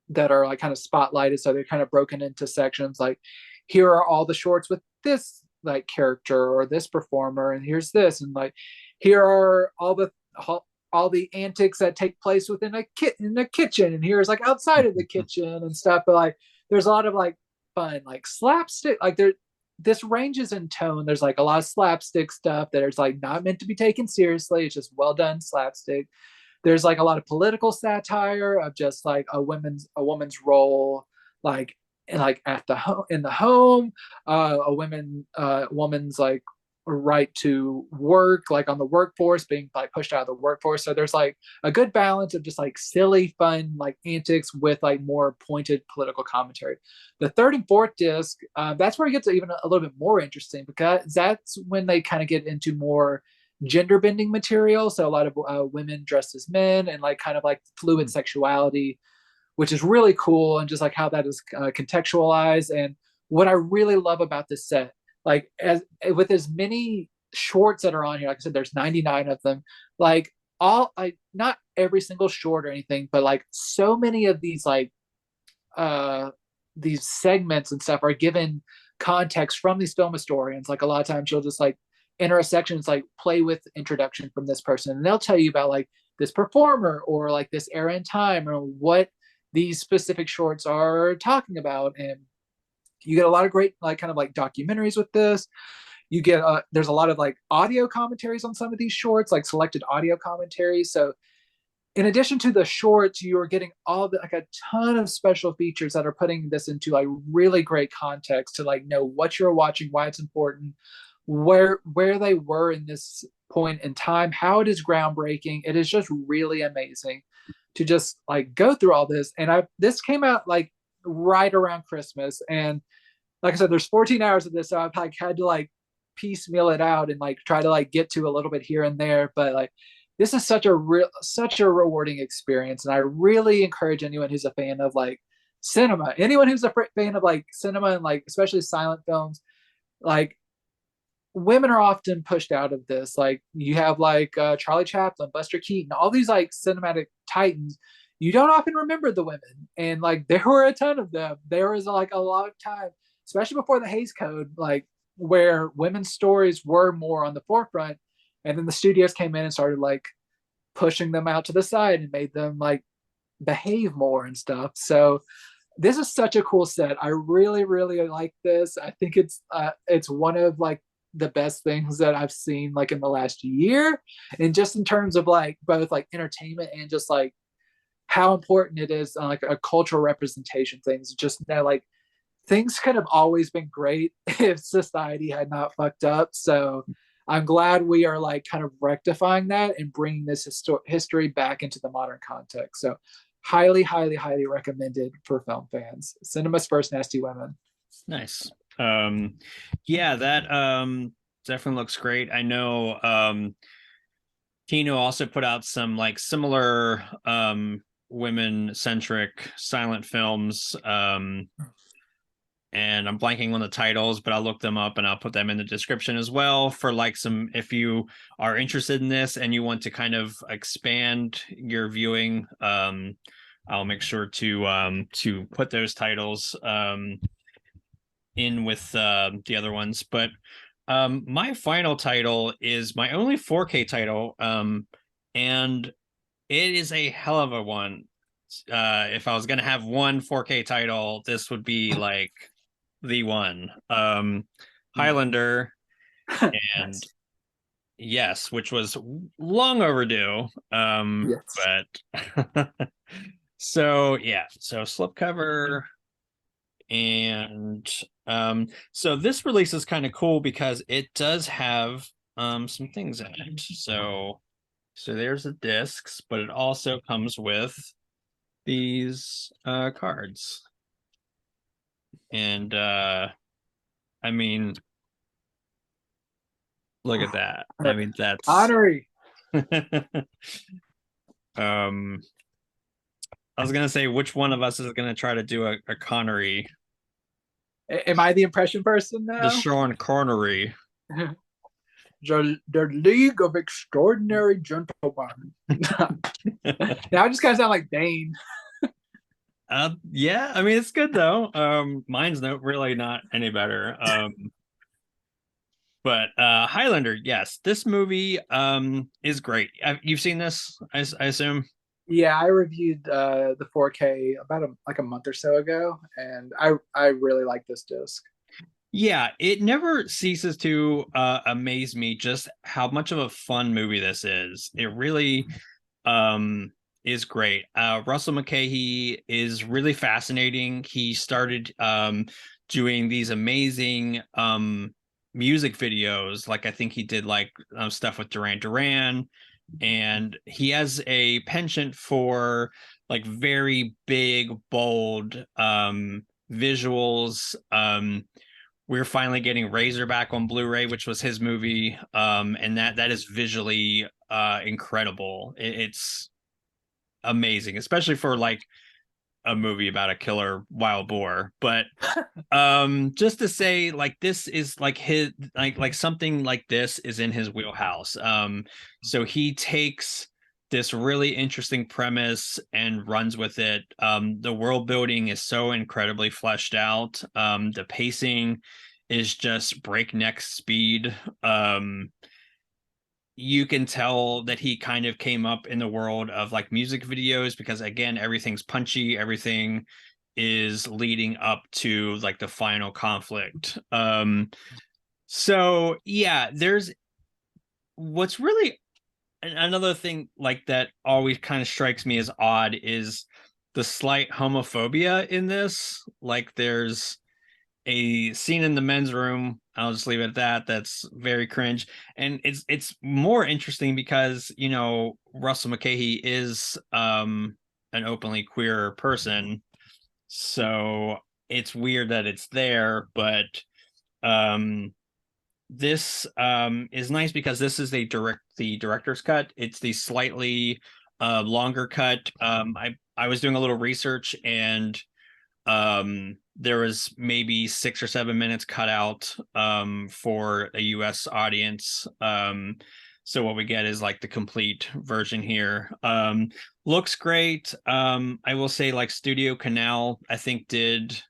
B: like kind of spotlighted, so they're kind of broken into sections. Like here are all the shorts with this like character or this performer, and here's this, and like here are all the antics that take place within in the kitchen, and here's like outside of the kitchen and stuff. But like there's a lot of like fun like slapstick, like there this ranges in tone. There's like a lot of slapstick stuff that is like not meant to be taken seriously. It's just well done slapstick. There's like a lot of political satire of just like a woman's role, like at the home in the home, woman's like right to work, like on the workforce, being like pushed out of the workforce. So there's like a good balance of just like silly, fun, like antics with like more pointed political commentary. The third and fourth disc, that's where it gets even a little bit more interesting, because that's when they kind of get into more gender bending material. So a lot of women dressed as men, and like kind of like fluid sexuality, which is really cool, and just like how that is contextualized. And what I really love about this set, like as with as many shorts that are on here, like I said, there's 99 of them. Like all, like not every single short or anything, but like so many of these segments and stuff are given context from these film historians. Like a lot of times you'll just like enter a section, it's like play with introduction from this person, and they'll tell you about like this performer or like this era in time or what these specific shorts are talking about. And you get a lot of great like kind of like documentaries with this. You get there's a lot of like audio commentaries on some of these shorts, like selected audio commentaries. So in addition to the shorts, you are getting all the like a ton of special features that are putting this into like really great context to like know what you're watching, why it's important, where they were in this point in time, how it is groundbreaking. It is just really amazing to just like go through all this. And this came out like right around Christmas, and like I said, there's 14 hours of this, so I've like had to like piecemeal it out and like try to like get to a little bit here and there. But like this is such a rewarding experience, and I really encourage anyone who's a fan of like cinema, anyone who's a fan of like cinema and like especially silent films. Like women are often pushed out of this. Like you have like Charlie Chaplin, Buster Keaton, all these like cinematic titans. You don't often remember the women, and like there were a ton of them. There was like a lot of time, especially before the Hays Code, like where women's stories were more on the forefront, and then the studios came in and started like pushing them out to the side and made them like behave more and stuff. So this is such a cool set. I really, really like this. I think it's one of like the best things that I've seen like in the last year, and just in terms of like both like entertainment and just like how important it is on like a cultural representation things. Just like things could have always been great if society had not fucked up. So I'm glad we are like kind of rectifying that and bringing this history back into the modern context. So highly, highly, highly recommended for film fans. Cinema's First Nasty Women.
A: Nice. Yeah, that definitely looks great. I know Kino also put out some like similar women centric silent films, and I'm blanking on the titles, but I'll look them up and I'll put them in the description as well for like some, if you are interested in this and you want to kind of expand your viewing, I'll make sure to put those titles in with the other ones. But my final title is my only 4K title, and it is a hell of a one. If I was gonna have one 4K title, this would be like the one. Highlander, and yes, which was long overdue.
B: Yes.
A: But so yeah, so slipcover. And so this release is kind of cool because it does have some things in it. So there's the discs, but it also comes with these cards. And I mean, look at that. I mean, that's
B: honorary.
A: I was gonna say, which one of us is gonna try to do a Connery?
B: Am I the impression person now?
A: The Sean Connery.
B: The League of Extraordinary Gentlemen. Now I just kind of sound like Dane.
A: Yeah, I mean it's good though. Mine's really not any better. But Highlander, yes, this movie is great. You've seen this, I assume.
B: Yeah, I reviewed the 4K about like a month or so ago, and I really like this disc.
A: Yeah, it never ceases to amaze me just how much of a fun movie this is. It really um is great. Russell McKay is really fascinating. He started doing these amazing music videos. Like I think he did like stuff with Duran Duran, and he has a penchant for like very big, bold visuals. We're finally getting Razorback on Blu-ray, which was his movie, and that is visually incredible. It's amazing, especially for like a movie about a killer wild boar. But just to say, like this is like his like something like this is in his wheelhouse. So he takes this really interesting premise and runs with it. The world building is so incredibly fleshed out. The pacing is just breakneck speed. You can tell that he kind of came up in the world of like music videos because again everything's punchy, everything is leading up to like the final conflict. So yeah, there's what's really another thing like that always kind of strikes me as odd is the slight homophobia in this. Like there's a scene in the men's room. I'll just leave it at that. That's very cringe, and it's more interesting because Russell McKay is an openly queer person, so it's weird that it's there. But um, this is nice because this is the director's cut. It's the slightly longer cut. I was doing a little research and there was maybe 6 or 7 minutes cut out for a US audience. So what we get is like the complete version here. Looks great. I will say like Studio Canal I think did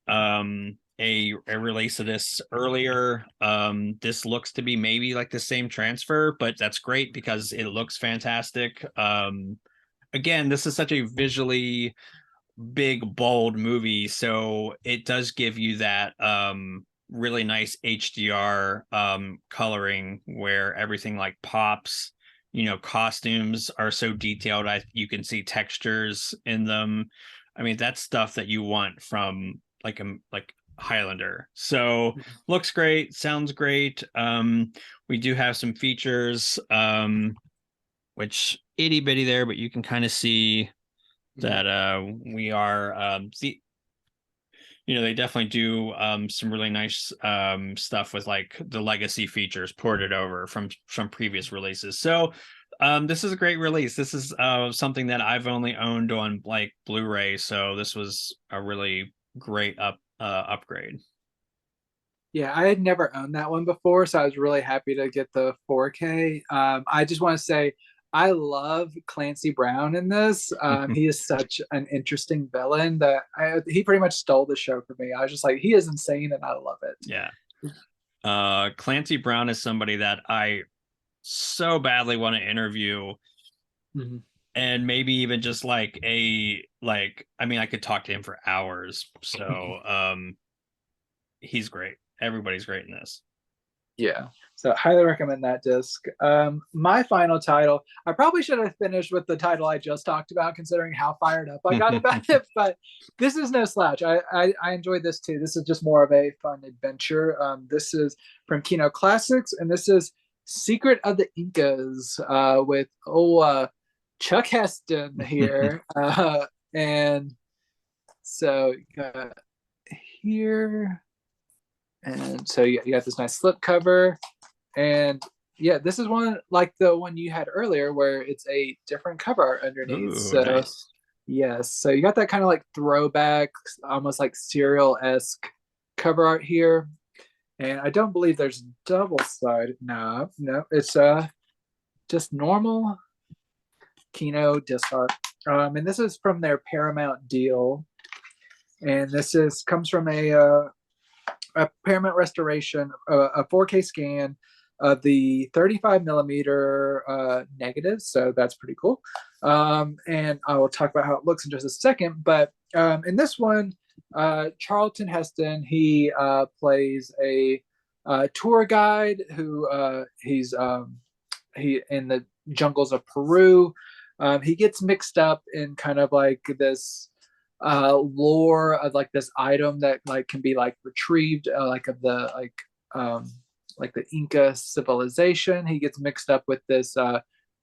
A: a release of this earlier. This looks to be maybe like the same transfer, but that's great because it looks fantastic. Again, this is such a visually big bold movie, so it does give you that really nice HDR coloring where everything like pops. Costumes are so detailed, you can see textures in them. I mean, that's stuff that you want from like a like Highlander. So looks great, sounds great. We do have some features which itty bitty there, but you can kind of see that we are they definitely do some really nice stuff with like the legacy features ported over from previous releases. So this is a great release. This is something that I've only owned on like Blu-ray, so this was a really great upgrade.
B: Yeah, I had never owned that one before, so I was really happy to get the 4K. I just want to say I love Clancy Brown in this. He is such an interesting villain that he pretty much stole the show for me. I was just like, he is insane, and I love it.
A: Yeah. Clancy Brown is somebody that I so badly want to interview.
B: Mm-hmm.
A: And maybe even just like I mean, I could talk to him for hours. So he's great. Everybody's great in this.
B: Yeah, so highly recommend that disc. My final title, I probably should have finished with the title I just talked about, considering how fired up I got about it. But this is no slouch. I enjoyed this too. This is just more of a fun adventure. This is from Kino Classics, and this is Secret of the Incas with Chuck Heston here, and so here. And so you got this nice slip cover. And yeah, this is one like the one you had earlier where it's a different cover art underneath.
A: Ooh,
B: So
A: nice.
B: yes, so you got that kind of like throwback, almost like serial-esque cover art here. And I don't believe there's double side. No, it's just normal Kino disc art. And this is from their Paramount deal. And this is comes from a a paramount restoration, a 4K scan of the 35 millimeter negatives. So that's pretty cool. And I will talk about how it looks in just a second. But in this one, Charlton Heston, he plays a tour guide who he in the jungles of Peru. He gets mixed up in kind of like this lore of like this item that like can be like retrieved like of the like the Inca civilization. He gets mixed up with this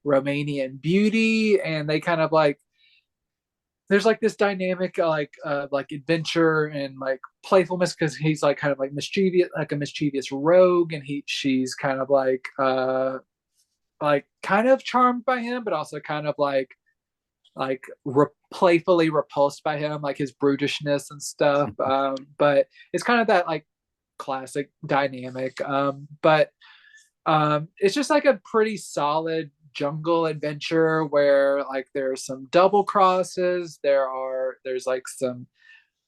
B: Romanian beauty, and they kind of like there's like this dynamic like adventure and like playfulness because he's like kind of like mischievous, like a mischievous rogue, and she's kind of like kind of charmed by him, but also kind of like playfully repulsed by him, like his brutishness and stuff. But it's kind of that like classic dynamic. But it's just like a pretty solid jungle adventure where like there's some double crosses, there's like some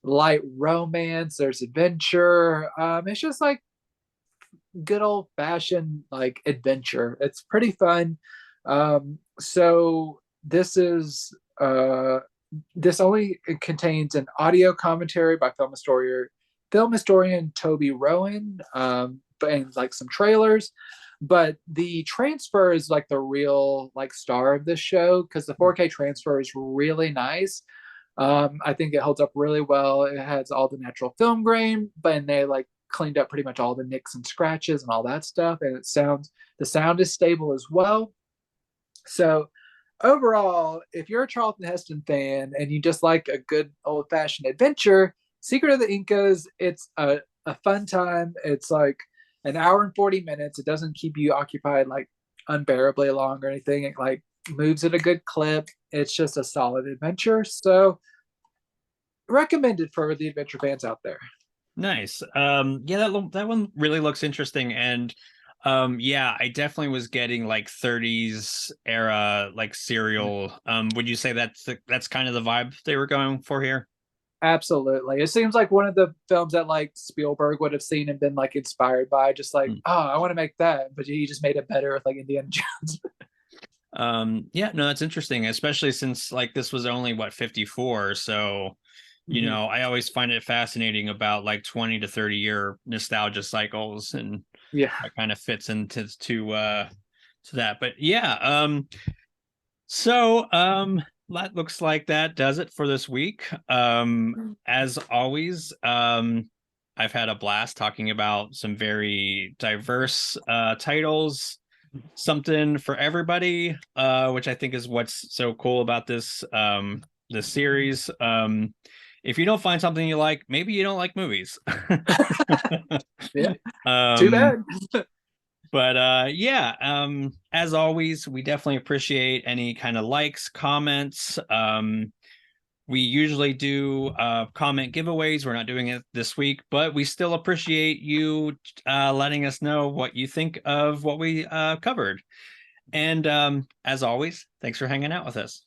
B: light romance, there's adventure. It's just like good old fashioned like adventure. It's pretty fun. So this only contains an audio commentary by film historian Toby Rowan, and like some trailers. But the transfer is like the real like star of this show because the 4K transfer is really nice. I think it holds up really well. It has all the natural film grain, but they like cleaned up pretty much all the nicks and scratches and all that stuff, and the sound is stable as well. So overall, if you're a Charlton Heston fan and you just like a good old fashioned adventure, Secret of the Incas, it's a fun time. It's like an hour and 40 minutes. It doesn't keep you occupied like unbearably long or anything. It like moves at a good clip. It's just a solid adventure. So recommended for the adventure fans out there.
A: Nice. Yeah, that one really looks interesting. And yeah, I definitely was getting like 30s era like serial. Would you say that's kind of the vibe they were going for here?
B: Absolutely. It seems like one of the films that like Spielberg would have seen and been like inspired by, just like, oh, I want to make that, but he just made it better with like Indiana Jones.
A: Yeah, no, that's interesting, especially since like this was only what 54. So, you know, I always find it fascinating about like 20 to 30 year nostalgia cycles, and
B: yeah,
A: that kind of fits into to that. But yeah, so that looks like that does it for this week. As always, I've had a blast talking about some very diverse titles, something for everybody, which I think is what's so cool about this series. If you don't find something you like, maybe you don't like movies.
B: yeah. Too bad.
A: But yeah, as always, we definitely appreciate any kind of likes, comments. We usually do comment giveaways. We're not doing it this week, but we still appreciate you letting us know what you think of what we covered. And as always, thanks for hanging out with us.